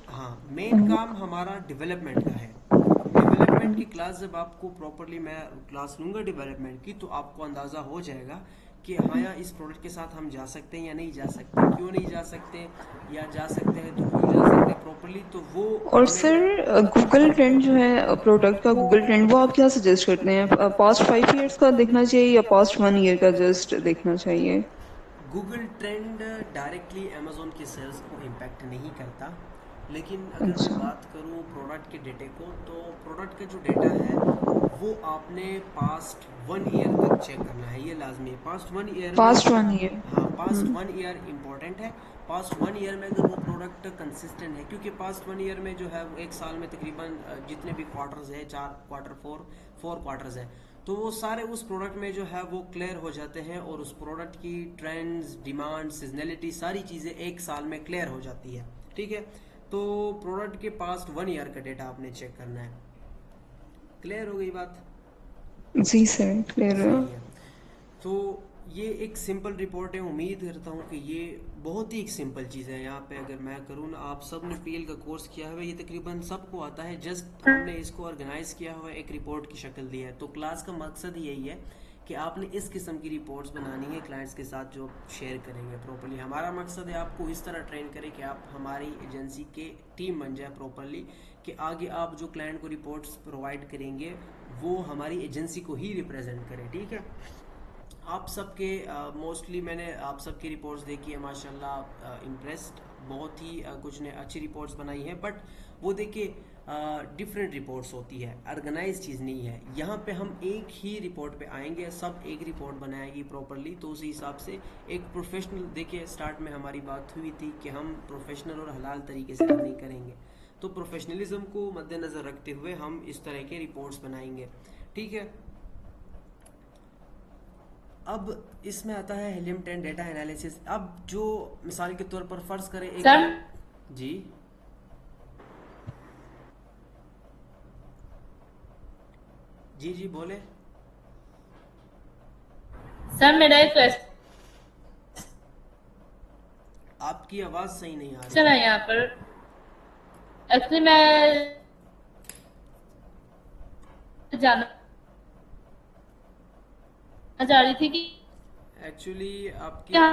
Speaker 1: हाँ, मेन काम हमारा डेवलपमेंट का है। डेवलपमेंट की क्लास जब आपको प्रॉपरली मैं क्लास लूँगा डेवलपमेंट की, तो आपको अंदाज़ा हो जाएगा कि हाँ यार इस प्रोडक्ट के साथ हम जा सकते हैं या नहीं जा सकते, क्यों नहीं जा सकते, या जा सकते हैं तो क्यों जा सकते प्रॉपरली, तो वो।
Speaker 3: और सर गूगल ट्रेंड जो है प्रोडक्ट का, गूगल ट्रेंड वो आप क्या सजेस्ट करते हैं? पास्ट 5 years का देखना चाहिए या पास्ट 1 year का जस्ट देखना चाहिए?
Speaker 1: गूगल ट्रेंड डायरेक्टली अमेजोन के सेल्स को इम्पैक्ट नहीं करता, लेकिन अगर मैं बात करूँ प्रोडक्ट के डेटे को, तो प्रोडक्ट का जो डेटा है वो आपने पास्ट 1 year तक चेक करना है, ये लाजमी है। पास्ट 1 year हाँ, पास्ट 1 year इम्पोर्टेंट है। पास्ट 1 year में अगर वो प्रोडक्ट कंसिस्टेंट है, क्योंकि पास्ट 1 year में जो है वो एक साल में तकरीबन जितने भी क्वार्टर्स है, 4 क्वार्टर्स है, तो वो सारे उस प्रोडक्ट में जो है वो क्लियर हो जाते हैं, और उस प्रोडक्ट की ट्रेंड्स, डिमांड, सीजनलिटी, सारी चीज़ें एक साल में क्लियर हो जाती है, ठीक है। तो प्रोडक्ट के पास्ट 1 year का डेटा आपने चेक करना है। क्लियर हो गई बात?
Speaker 3: जी सर, क्लियर है।
Speaker 1: तो ये एक सिंपल रिपोर्ट है, उम्मीद करता हूँ कि ये बहुत ही एक सिंपल चीज़ है। यहाँ पे अगर मैं करूँ ना, आप सब ने पीएल का कोर्स किया हुआ है, ये तकरीबन सबको आता है, जस्ट हमने इसको ऑर्गेनाइज किया हुआ है, एक रिपोर्ट की शक्ल दी है। तो क्लास का मकसद ही यही है कि आपने इस किस्म की रिपोर्ट्स बनानी है क्लाइंट्स के साथ जो शेयर करेंगे प्रॉपरली। हमारा मकसद है आपको इस तरह ट्रेन करें कि आप हमारी एजेंसी के टीम बन जाए प्रॉपरली, कि आगे आप जो क्लाइंट को रिपोर्ट्स प्रोवाइड करेंगे वो हमारी एजेंसी को ही रिप्रेजेंट करें, ठीक है। आप सबके मोस्टली मैंने आप सबकी रिपोर्ट्स देखी है, माशाल्लाह इम्प्रेस्ड, बहुत ही कुछ ने अच्छी रिपोर्ट्स बनाई है, बट वो देखिए डिफरेंट रिपोर्ट्स होती है, ऑर्गेनाइज चीज़ नहीं है। यहाँ पे हम एक ही रिपोर्ट पे आएंगे, सब एक रिपोर्ट बनाएगी प्रॉपरली, तो उसी हिसाब से एक प्रोफेशनल, देखिए स्टार्ट में हमारी बात हुई थी कि हम प्रोफेशनल और हलाल तरीके से अर्निंग करेंगे, तो प्रोफेशनलिज्म को मद्देनज़र रखते हुए हम इस तरह के रिपोर्ट्स बनाएंगे, ठीक है। अब इसमें आता है हेलियम 10 डेटा एनालिसिस। अब जो मिसाल के तौर पर फर्ज करें एक
Speaker 4: सर
Speaker 1: जी जी जी बोले।
Speaker 4: सर मेरा एक
Speaker 1: आपकी आवाज सही नहीं आ रही
Speaker 4: क्वेश्चन है यहाँ पर। एक्चुअली मैं जानना चाह रही थी कि
Speaker 1: एक्चुअली आपकी
Speaker 4: क्या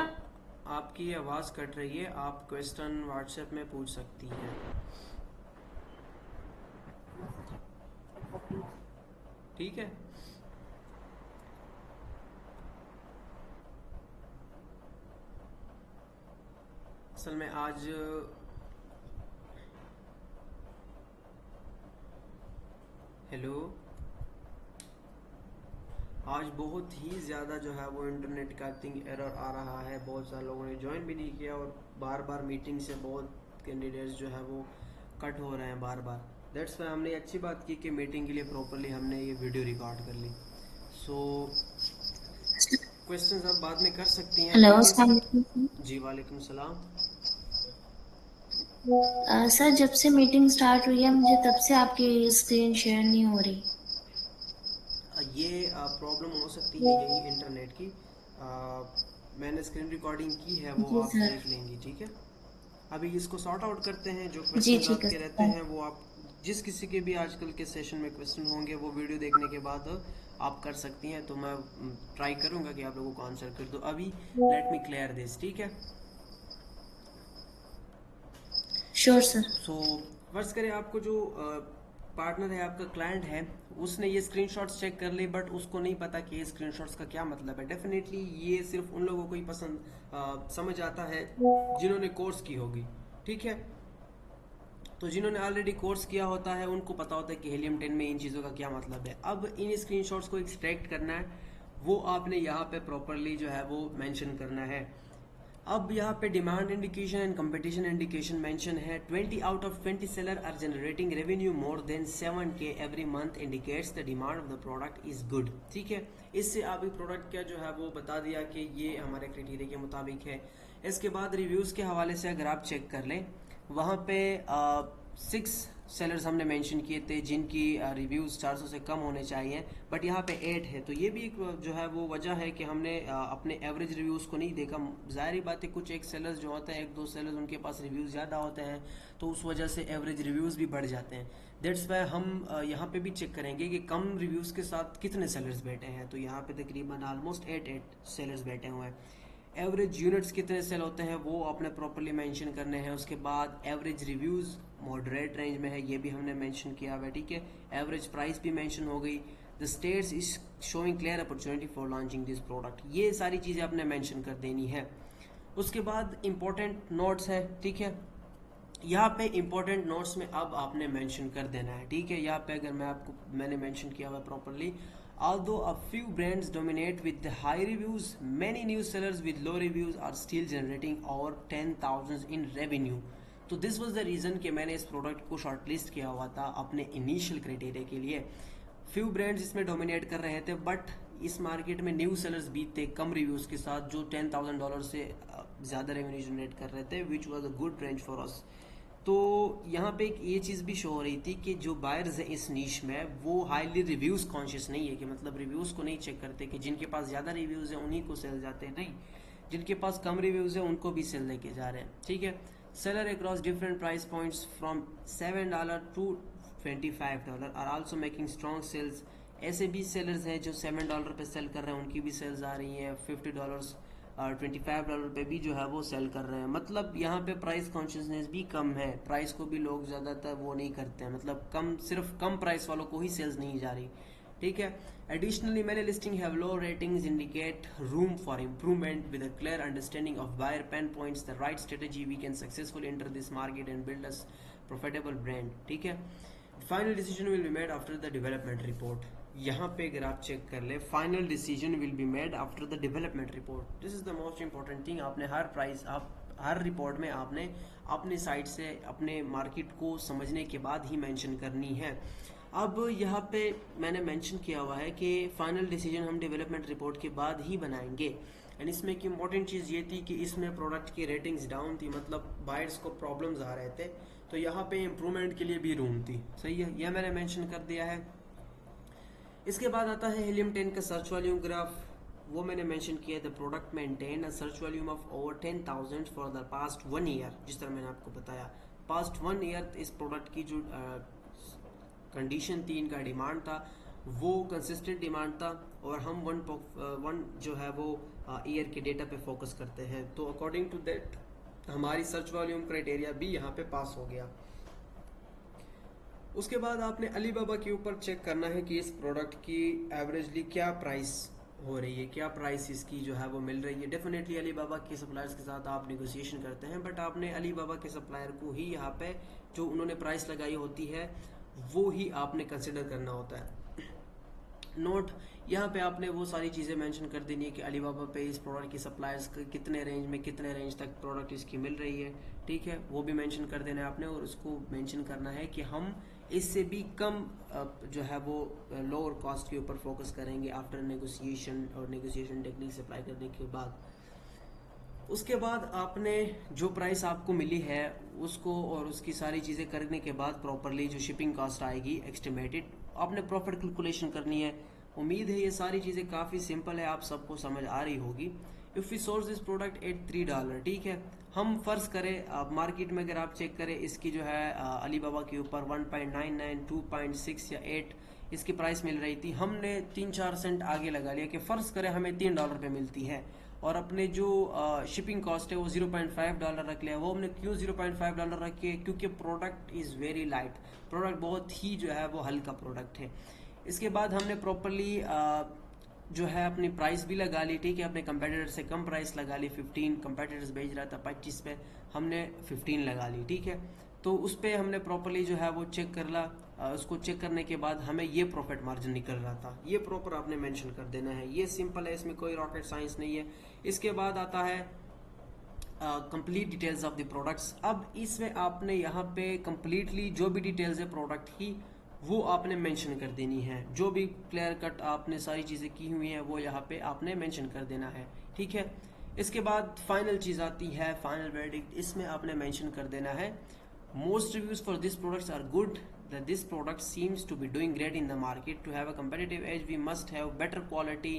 Speaker 1: आपकी आवाज कट रही है। आप क्वेश्चन व्हाट्सएप में पूछ सकती हैं, ठीक है। असल में आज हेलो आज बहुत ही ज़्यादा जो है वो इंटरनेट का थिंग एरर आ रहा है। बहुत सारे लोगों ने ज्वाइन भी नहीं किया और बार बार मीटिंग से बहुत कैंडिडेट्स जो है वो कट हो रहे हैं बार बार। दैट्स वाई हमने अच्छी बात की कि मीटिंग के लिए प्रॉपरली हमने ये वीडियो रिकॉर्ड कर ली। सो क्वेश्चंस आप बाद में कर सकती हैं।
Speaker 5: हेलो, अस्सलाम वालेकुम
Speaker 1: जी वालेकुम सलाम।
Speaker 5: सर। जब से मीटिंग स्टार्ट हुई है मुझे तब से आपकी स्क्रीन शेयर नहीं हो रही।
Speaker 1: ये प्रॉब्लम हो सकती है यही इंटरनेट की। मैंने स्क्रीन रिकॉर्डिंग की है, वो
Speaker 5: जी
Speaker 1: आप
Speaker 5: सर।
Speaker 1: देख लेंगी, ठीक है। अभी इसको सॉर्ट आउट करते हैं। जो
Speaker 5: जी
Speaker 1: क्वेश्चंस
Speaker 5: ठीक
Speaker 1: आपके
Speaker 5: है
Speaker 1: रहते
Speaker 5: सर।
Speaker 1: हैं वो आप जिस किसी के भी आजकल के सेशन में क्वेश्चन होंगे वो वीडियो देखने के बाद आप कर सकती हैं। तो मैं ट्राई करूंगा कि आप लोगों को आंसर कर दो। अभी लेट मी क्लियर दिस, ठीक है।
Speaker 5: Sure sir.
Speaker 1: सो फर्ज करें आपको जो पार्टनर है, आपका क्लाइंट है, उसने ये स्क्रीनशॉट्स चेक कर ली बट उसको नहीं पता कि ये स्क्रीनशॉट्स का क्या मतलब है। डेफिनेटली ये सिर्फ उन लोगों को ही पसंद समझ आता है जिन्होंने कोर्स की होगी, ठीक है। तो जिन्होंने ऑलरेडी कोर्स किया होता है उनको पता होता है कि हेलियम 10 में इन चीज़ों का क्या मतलब है। अब इन स्क्रीनशॉट्स को एक्सट्रैक्ट करना है, वो आपने यहाँ पे प्रॉपरली जो है वो मेंशन करना है। अब यहाँ पे demand indication and competition indication mention है। 20 out of 20 seller are generating revenue more than 7K every month indicates the demand of the product is good, ठीक है। इससे आप एक प्रोडक्ट का जो है वो बता दिया कि ये हमारे क्राइटेरिया के मुताबिक है। इसके बाद रिव्यूज़ के हवाले से अगर आप चेक कर लें, वहाँ पे 6 सेलर्स हमने मेंशन किए थे जिनकी रिव्यूज़ 400 से कम होने चाहिए, बट यहाँ पे 8 है। तो ये भी एक जो है वो वजह है कि हमने अपने एवरेज रिव्यूज़ को नहीं देखा। ज़ाहिर बात है कुछ एक सेलर्स जो होते हैं, एक दो सेलर्स उनके पास रिव्यूज़ ज़्यादा होते हैं तो उस वजह से एवरेज रिव्यूज़ भी बढ़ जाते हैं। दैट्स वाई हम यहाँ पे भी चेक करेंगे कि कम रिव्यूज़ के साथ कितने सेलर्स बैठे हैं। तो यहाँ पे तकरीबन ऑलमोस्ट 8 सेलर्स बैठे हुए हैं। एवरेज यूनिट्स कितने सेल होते हैं वो आपने प्रॉपरली मेंशन करने हैं। उसके बाद एवरेज रिव्यूज़ मॉडरेट रेंज में है, ये भी हमने मेंशन किया हुआ है, ठीक है। एवरेज प्राइस भी मेंशन हो गई। The states is showing clear opportunity for launching this product, ये सारी चीज़ें आपने मेंशन कर देनी है। उसके बाद इंपॉर्टेंट नोट्स है, ठीक है। यहाँ पे इंपॉर्टेंट नोट्स में अब आपने मेंशन कर देना है, ठीक है। यहाँ पे अगर मैंने मेंशन किया हुआ properly, although a few brands dominate with the high reviews, many new sellers with low reviews are still generating over 10,000 in revenue. तो दिस वाज द रीज़न कि मैंने इस प्रोडक्ट को शॉर्टलिस्ट किया हुआ था अपने इनिशियल क्राइटेरिया के लिए। फ्यू ब्रांड्स इसमें डोमिनेट कर रहे थे बट इस मार्केट में न्यू सेलर्स भी थे कम रिव्यूज़ के साथ जो $10,000 से ज़्यादा रेवेन्यू जनरेट कर रहे थे, which was a good range for us. तो यहाँ पे एक ये चीज़ भी शो हो रही थी कि जो बायर्स हैं इस नीश में वो हाईली रिव्यूज़ कॉन्शियस नहीं है, कि मतलब रिव्यूज़ को नहीं चेक करते कि जिनके पास ज़्यादा रिव्यूज़ हैं उन्हीं को सेल जाते हैं, नहीं, जिनके पास कम रिव्यूज़ हैं उनको भी सेल लेके जा रहे हैं, ठीक है। Seller across different price points from $7 to $25 are also making strong sales. ऐसे भी सेलर्स हैं जो $7 पे सेल कर रहे हैं, उनकी भी सेल्स आ रही हैं। $50 और $25 पे भी जो है वो सेल कर रहे हैं। मतलब यहाँ पे प्राइस कॉन्शियसनेस भी कम है, प्राइस को भी लोग ज़्यादातर वो नहीं करते हैं, मतलब सिर्फ कम प्राइस वालों को ही सेल्स नहीं जा रही, ठीक है। Additionally many listing have low ratings indicate room for improvement with a clear understanding of buyer pain points the right strategy we can successfully enter this market and build a profitable brand, ठीक है। Final decision will be made after the development report. यहाँ पे अगर आप check कर ले, final decision will be made after the development report. This is the most important thing. आपने हर price आप हर रिपोर्ट में आपने अपने साइड से अपने मार्केट को समझने के बाद ही मेंशन करनी है। अब यहाँ पे मैंने मेंशन किया हुआ है कि फाइनल डिसीजन हम डेवलपमेंट रिपोर्ट के बाद ही बनाएंगे। एंड इसमें एक इम्पॉर्टेंट चीज़ ये थी कि इसमें प्रोडक्ट की रेटिंग्स डाउन थी, मतलब बायर्स को प्रॉब्लम्स आ रहे थे, तो यहाँ पे इम्प्रूवमेंट के लिए भी रूम थी। सही है, यह मैंने मेंशन कर दिया है। इसके बाद आता है हीलियम 10 का सर्च वॉल्यूम ग्राफ, वो मैंने मेंशन किया। The product maintain a search volume of over 10,000 for the past 1 year. जिस तरह मैंने आपको बताया, पास्ट 1 ईयर इस प्रोडक्ट की जो कंडीशन थी, इनका डिमांड था, वो कंसिस्टेंट डिमांड था, और हम वन जो है वो ईयर के डेटा पे फोकस करते हैं। तो अकॉर्डिंग टू दैट हमारी सर्च वॉल्यूम क्राइटेरिया भी यहाँ पे पास हो गया। उसके बाद आपने अलीबाबा के ऊपर चेक करना है कि इस प्रोडक्ट की एवरेजली क्या प्राइस हो रही है, क्या प्राइस इसकी जो है वो मिल रही है। डेफिनेटली अलीबाबा के सप्लायर्स के साथ आप नेगोशिएशन करते हैं, बट आपने अलीबाबा के सप्लायर को ही यहाँ पे जो उन्होंने प्राइस लगाई होती है वो ही आपने कंसिडर करना होता है। नोट, यहाँ पे आपने वो सारी चीज़ें मेंशन कर देनी है कि अलीबाबा पे इस प्रोडक्ट की सप्लायर्स कितने रेंज में, कितने रेंज तक प्रोडक्ट इसकी मिल रही है, ठीक है, वो भी मेंशन कर देना है आपने। और उसको मेंशन करना है कि हम इससे भी कम जो है वो लोअर कॉस्ट के ऊपर फोकस करेंगे आफ्टर नेगोशिएशन, और नेगोशिएशन टेक्निक्स अप्लाई करने के बाद। उसके बाद आपने जो प्राइस आपको मिली है उसको और उसकी सारी चीज़ें करने के बाद प्रॉपरली जो शिपिंग कॉस्ट आएगी एस्टिमेटेड, आपने प्रॉफिट कैलकुलेशन करनी है। उम्मीद है ये सारी चीज़ें काफ़ी सिंपल है, आप सबको समझ आ रही होगी। If we source this product at $3, ठीक है, हम फर्ज करें आप मार्केट में अगर आप चेक करें इसकी जो है अलीबाबा के ऊपर 1.99, 2.6 या 8 इसकी प्राइस मिल रही थी। हमने 3-4 सेंट आगे लगा लिया कि फ़र्ज करें हमें $3 पे मिलती है, और अपने जो शिपिंग कॉस्ट है वो $0.5 रख लिया। वो हमने क्यों $0.5 रखे? क्योंकि product is very light, product बहुत ही जो है वो हल्का प्रोडक्ट है। इसके बाद हमने प्रॉपरली जो है अपनी प्राइस भी लगा ली, ठीक है, अपने कंपेटिटर से कम प्राइस लगा ली। 15 कंपेटिटर्स बेच रहा था 25 पे, हमने 15 लगा ली, ठीक है। तो उस पर हमने प्रॉपरली जो है वो चेक कर ला। उसको चेक करने के बाद हमें ये प्रॉफिट मार्जिन निकल रहा था, ये प्रॉपर आपने मेंशन कर देना है। ये सिंपल है, इसमें कोई रॉकेट साइंस नहीं है। इसके बाद आता है complete details of the products. अब इसमें आपने यहाँ पे कंप्लीटली जो भी डिटेल्स है प्रोडक्ट की वो आपने मेंशन कर देनी है। जो भी क्लियर कट आपने सारी चीज़ें की हुई हैं वो यहाँ पे आपने मेंशन कर देना है, ठीक है। इसके बाद फाइनल चीज़ आती है फाइनल वर्डिक्ट। इसमें आपने मेंशन कर देना है most reviews for these products are good, that this product seems to be doing great in the market. To have a competitive edge we must have better quality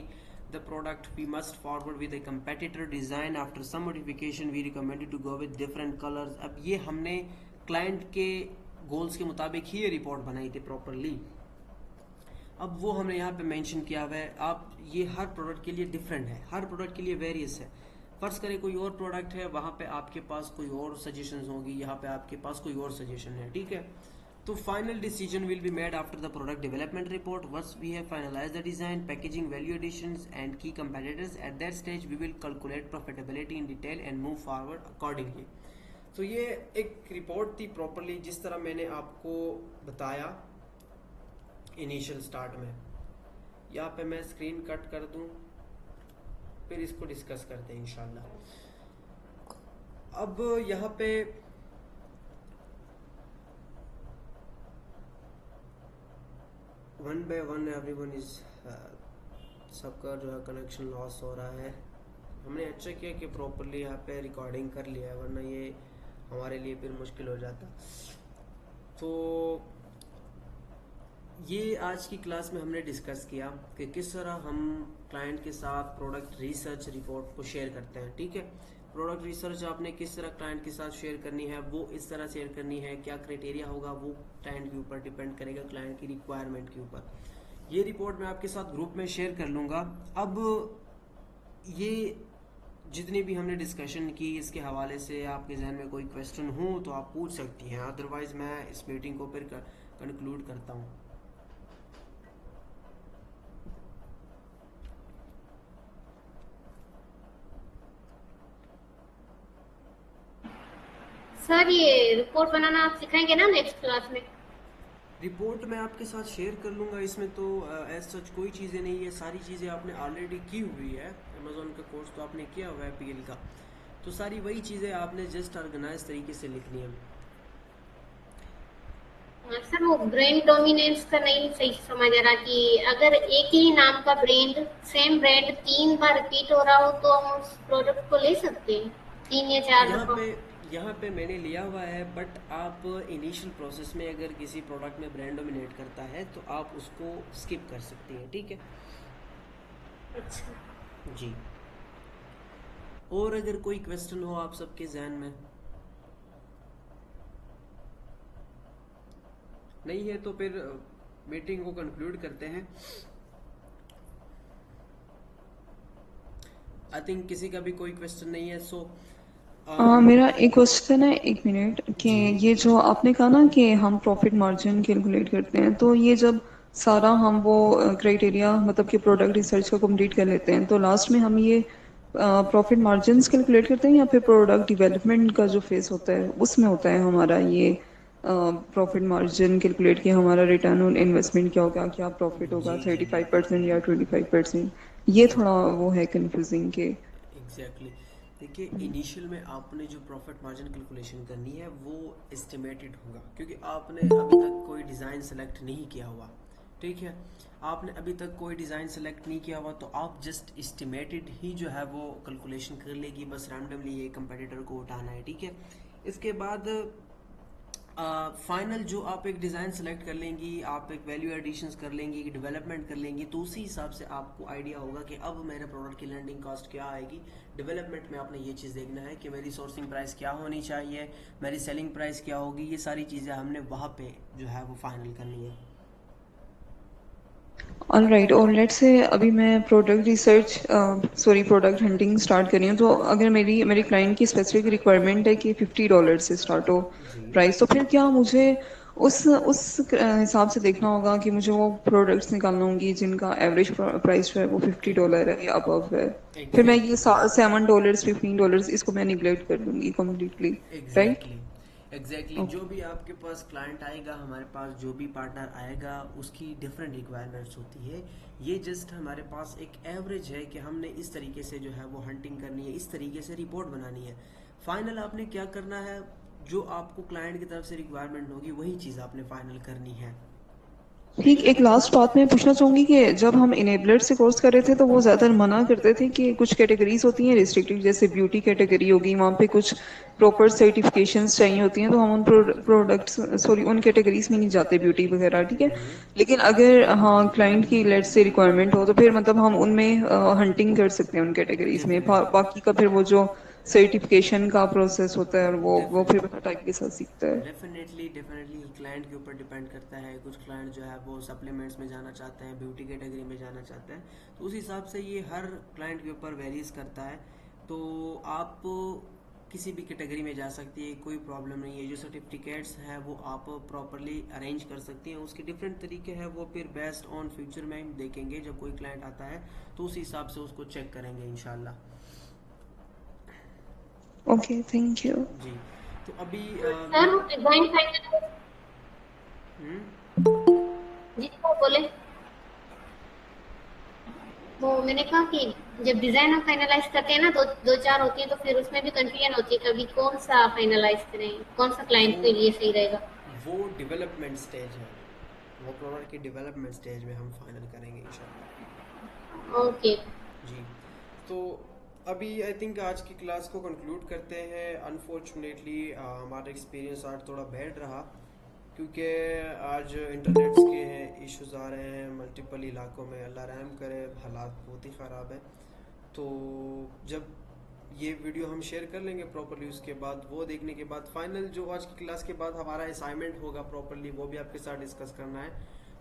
Speaker 1: the product, we must forward with a competitor design, after some modification we recommended to go with different colors। अब ये हमने client के goals के मुताबिक ही ये report बनाई थी properly. अब वो हमने यहाँ पे मेंशन किया हुआ है। आप ये हर प्रोडक्ट के लिए डिफरेंट है, हर प्रोडक्ट के लिए वेरियस है। फर्ज करें कोई और प्रोडक्ट है, वहाँ पे आपके पास कोई और सजेशंस होगी, यहाँ पे आपके पास कोई और सजेशन है, ठीक है। तो final decision will be made after the product development report. Once we have finalised the design, packaging, value additions and key competitors, at that stage we will calculate profitability in detail and move forward accordingly. तो ये एक report थी properly जिस तरह मैंने आपको बताया initial start में। यहाँ पे मैं स्क्रीन कट कर दूं, फिर इसको डिस्कस करते हैं इंशाल्लाह। अब यहाँ पे one by one everyone is सबका जो है कनेक्शन लॉस हो रहा है। हमने अच्छा किया कि प्रॉपरली यहाँ पे रिकॉर्डिंग कर लिया है, वरना ये हमारे लिए फिर मुश्किल हो जाता। तो ये आज की क्लास में हमने डिस्कस किया कि किस तरह हम क्लाइंट के साथ प्रोडक्ट रिसर्च रिपोर्ट को शेयर करते हैं, ठीक है। प्रोडक्ट रिसर्च आपने किस तरह क्लाइंट के साथ शेयर करनी है, वो इस तरह शेयर करनी है, क्या क्राइटेरिया होगा वो क्लाइंट के ऊपर डिपेंड करेगा, क्लाइंट की रिक्वायरमेंट के ऊपर। ये रिपोर्ट मैं आपके साथ ग्रुप में शेयर कर लूँगा। अब ये जितनी भी हमने डिस्कशन की इसके हवाले से आपके जहन में कोई क्वेश्चन हो तो आप पूछ सकती हैं, अदरवाइज मैं इस मीटिंग को फिर कंक्लूड करता हूँ।
Speaker 6: सर ये रिपोर्ट बनाना आप सिखाएंगे ना नेक्स्ट क्लास में?
Speaker 1: रिपोर्ट मैं आपके साथ शेयर कर लूँगा, इसमें तो एज सच कोई चीज़ें नहीं है, सारी चीज़ें आपने ऑलरेडी की हुई है। अमेज़ॉन का कोर्स तो आपने किया हुआ है PL का, तो सारी वही चीज़ें आपने जस्ट ऑर्गेनाइज तरीके से लिखनी है।
Speaker 6: सर वो ब्रांड डोमिनेंस का नहीं सही समझ आ रहा कि अगर एक ही नाम का ब्रांड, सेम ब्रांड 3 बार रिपीट हो रहा हो तो हम उस प्रोडक्ट को ले सकते हैं 3 या 4
Speaker 1: यहाँ
Speaker 6: दफा।
Speaker 1: पे यहाँ पे मैंने लिया हुआ है, बट आप इनिशियल प्रोसेस में अगर किसी प्रोडक्ट में ब्रांड डोमिनेट करता है तो आप उसको स्किप कर सकती हैं, ठीक है
Speaker 6: अच्छा,
Speaker 1: जी। और अगर कोई क्वेश्चन हो आप सबके जहन में, नहीं है तो फिर मीटिंग को कंक्लूड करते हैं। आई थिंक किसी का भी कोई क्वेश्चन नहीं है, सो
Speaker 3: मेरा एक क्वेश्चन है, 1 मिनट, कि
Speaker 1: जी
Speaker 3: ये जो आपने कहा ना कि हम प्रॉफिट मार्जिन कैलकुलेट करते हैं, तो ये जब सारा हम वो क्राइटेरिया मतलब कि प्रोडक्ट रिसर्च को कंप्लीट कर लेते हैं तो लास्ट में हम ये प्रॉफिट मार्जिन्स कैलकुलेट करते हैं या फिर प्रोडक्ट डेवलपमेंट का जो फेस होता है उसमें होता है हमारा ये प्रॉफिट मार्जिन कैलकुलेट कि हमारा रिटर्न ऑन इन्वेस्टमेंट क्या होगा, क्या प्रॉफिट होगा,
Speaker 1: जी जी
Speaker 3: 35% या 25%? ये थोड़ा वो है कंफ्यूजिंग के।
Speaker 1: एग्जैक्टली। देखिए इनिशियल में आपने जो प्रॉफिट मार्जिन कैलकुलेशन करनी है वो एस्टिमेटेड होगा, क्योंकि आपने अभी तक कोई डिज़ाइन सेलेक्ट नहीं किया हुआ, ठीक है। आपने अभी तक कोई डिज़ाइन सेलेक्ट नहीं किया हुआ तो आप जस्ट एस्टिमेटेड ही जो है वो कैलकुलेशन कर लेगी, बस रैंडमली ये कंपेटिटर को उठाना है, ठीक है। इसके बाद फाइनल जो आप एक डिज़ाइन सेलेक्ट कर लेंगी, आप एक वैल्यू एडिशंस कर लेंगी, डेवलपमेंट कर लेंगी, तो उसी हिसाब से आपको आइडिया होगा कि अब मेरे प्रोडक्ट की लैंडिंग कॉस्ट क्या आएगी। डेवलपमेंट में आपने ये चीज़ देखना है कि मेरी सोर्सिंग प्राइस क्या होनी चाहिए, मेरी सेलिंग प्राइस क्या होगी, ये सारी चीज़ें हमने वहाँ पे जो है वो फाइनल करनी है।
Speaker 3: ऑलराइट, और लेट्स से अभी मैं product research product hunting start कर रही हूँ, तो अगर मेरी क्लाइंट की स्पेसिफिक रिक्वायरमेंट है कि $50 से स्टार्ट हो
Speaker 1: जी
Speaker 3: प्राइस, तो फिर क्या मुझे उस हिसाब से देखना होगा कि मुझे वो प्रोडक्ट्स निकालना होंगी जिनका एवरेज प्राइस जो है वो $50 है या अबव है? फिर मैं ये
Speaker 1: एग्जैक्टली
Speaker 3: $7 $15 इसको मैं निगलेक्ट कर दूंगी कम्प्लीटली, राइट?
Speaker 1: Exactly exactly. जो भी आपके पास क्लाइंट आएगा, हमारे पास जो भी पार्टनर आएगा, उसकी डिफरेंट रिक्वायरमेंट्स होती है। ये जस्ट हमारे पास एक एवरेज है कि हमने इस तरीके से जो है वो हंटिंग करनी है, इस तरीके से रिपोर्ट बनानी है। फाइनल आपने क्या करना है, जो आपको क्लाइंट की तरफ से रिक्वायरमेंट होगी वही चीज़ आपने फाइनल करनी है।
Speaker 3: ठीक, एक लास्ट बात मैं पूछना चाहूंगी कि जब हम इनेबलर से कोर्स कर रहे थे तो वो ज़्यादातर मना करते थे कि कुछ कैटेगरीज होती हैं रिस्ट्रिक्टेड, जैसे ब्यूटी कैटेगरी होगी, वहाँ पे कुछ प्रॉपर सर्टिफिकेशंस चाहिए होती हैं, तो हम उन प्रोडक्ट्स उन कैटेगरीज में नहीं जाते, ब्यूटी वगैरह, ठीक है। लेकिन अगर हाँ क्लाइंट की लेट से रिक्वायरमेंट हो तो फिर मतलब हम उनमें हंटिंग कर सकते हैं उन कैटेगरीज में।
Speaker 1: डेफिनेटली
Speaker 3: बाकी का फिर वो जो सर्टिफिकेशन का प्रोसेस होता है और वो फिर
Speaker 1: डेफिनेटली
Speaker 3: टाइप के साथ सीखता है।
Speaker 1: डेफिनेटली क्लाइंट के ऊपर डिपेंड करता है। कुछ क्लाइंट जो है वो सप्लीमेंट्स में जाना चाहते हैं, ब्यूटी कैटेगरी में जाना चाहते हैं, तो उस हिसाब से ये हर क्लाइंट के ऊपर वेरीज करता है। तो आप किसी भी कैटेगरी में जा सकती है, कोई प्रॉब्लम नहीं है। जो सर्टिफिकेट्स हैं वो आप प्रॉपरली अरेंज कर सकती हैं, उसके डिफरेंट तरीके हैं, वो फिर बेस्ट ऑन फ्यूचर में हम देखेंगे। जब कोई क्लाइंट आता है तो उस हिसाब से उसको चेक करेंगे इंशाल्लाह।
Speaker 3: Okay, thank you.
Speaker 1: जी, तो अभी
Speaker 6: सर वो डिजाइन फाइनल
Speaker 1: हम्म,
Speaker 6: जी वो बोले, वो मैंने कहा कि जब डिजाइन हम फाइनलाइज करते हैं ना, दो दो चार होती है, तो फिर उसमें भी कंफ्यूजन होती है कभी कौन सा फाइनलाइज करें, कौन सा
Speaker 1: वो
Speaker 6: क्लाइंट के लिए सही रहेगा।
Speaker 1: वो डेवलपमेंट स्टेज है, वो प्रोडक्ट की डेवलपमेंट स्टेज में हम फाइनल करेंगे इंशाल्लाह।
Speaker 6: ओके।
Speaker 1: जी, तो अभी आई थिंक आज की क्लास को कंक्लूड करते हैं। अनफॉर्चुनेटली हमारा एक्सपीरियंस आज थोड़ा बैड रहा, क्योंकि आज इंटरनेट्स के इश्यूज आ रहे हैं मल्टीपल इलाकों में। अल्लाह रहम करे, हालात बहुत ही ख़राब है। तो जब ये वीडियो हम शेयर कर लेंगे प्रॉपरली, उसके बाद वो देखने के बाद फाइनल जो आज की क्लास के बाद हमारा असाइनमेंट होगा प्रॉपरली, वो भी आपके साथ डिस्कस करना है।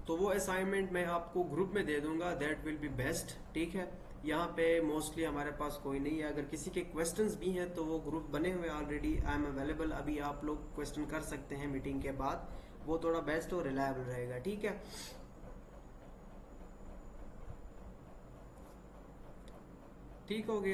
Speaker 1: तो वो असाइनमेंट मैं आपको ग्रुप में दे दूंगा, दैट विल बी बेस्ट, ठीक है। यहाँ पे मोस्टली हमारे पास कोई नहीं है। अगर किसी के क्वेश्चंस भी हैं तो वो ग्रुप बने हुए ऑलरेडी, आई एम अवेलेबल। अभी आप लोग क्वेश्चन कर सकते हैं मीटिंग के बाद, वो थोड़ा बेस्ट और रिलायबल रहेगा, ठीक है। ठीक हो गया।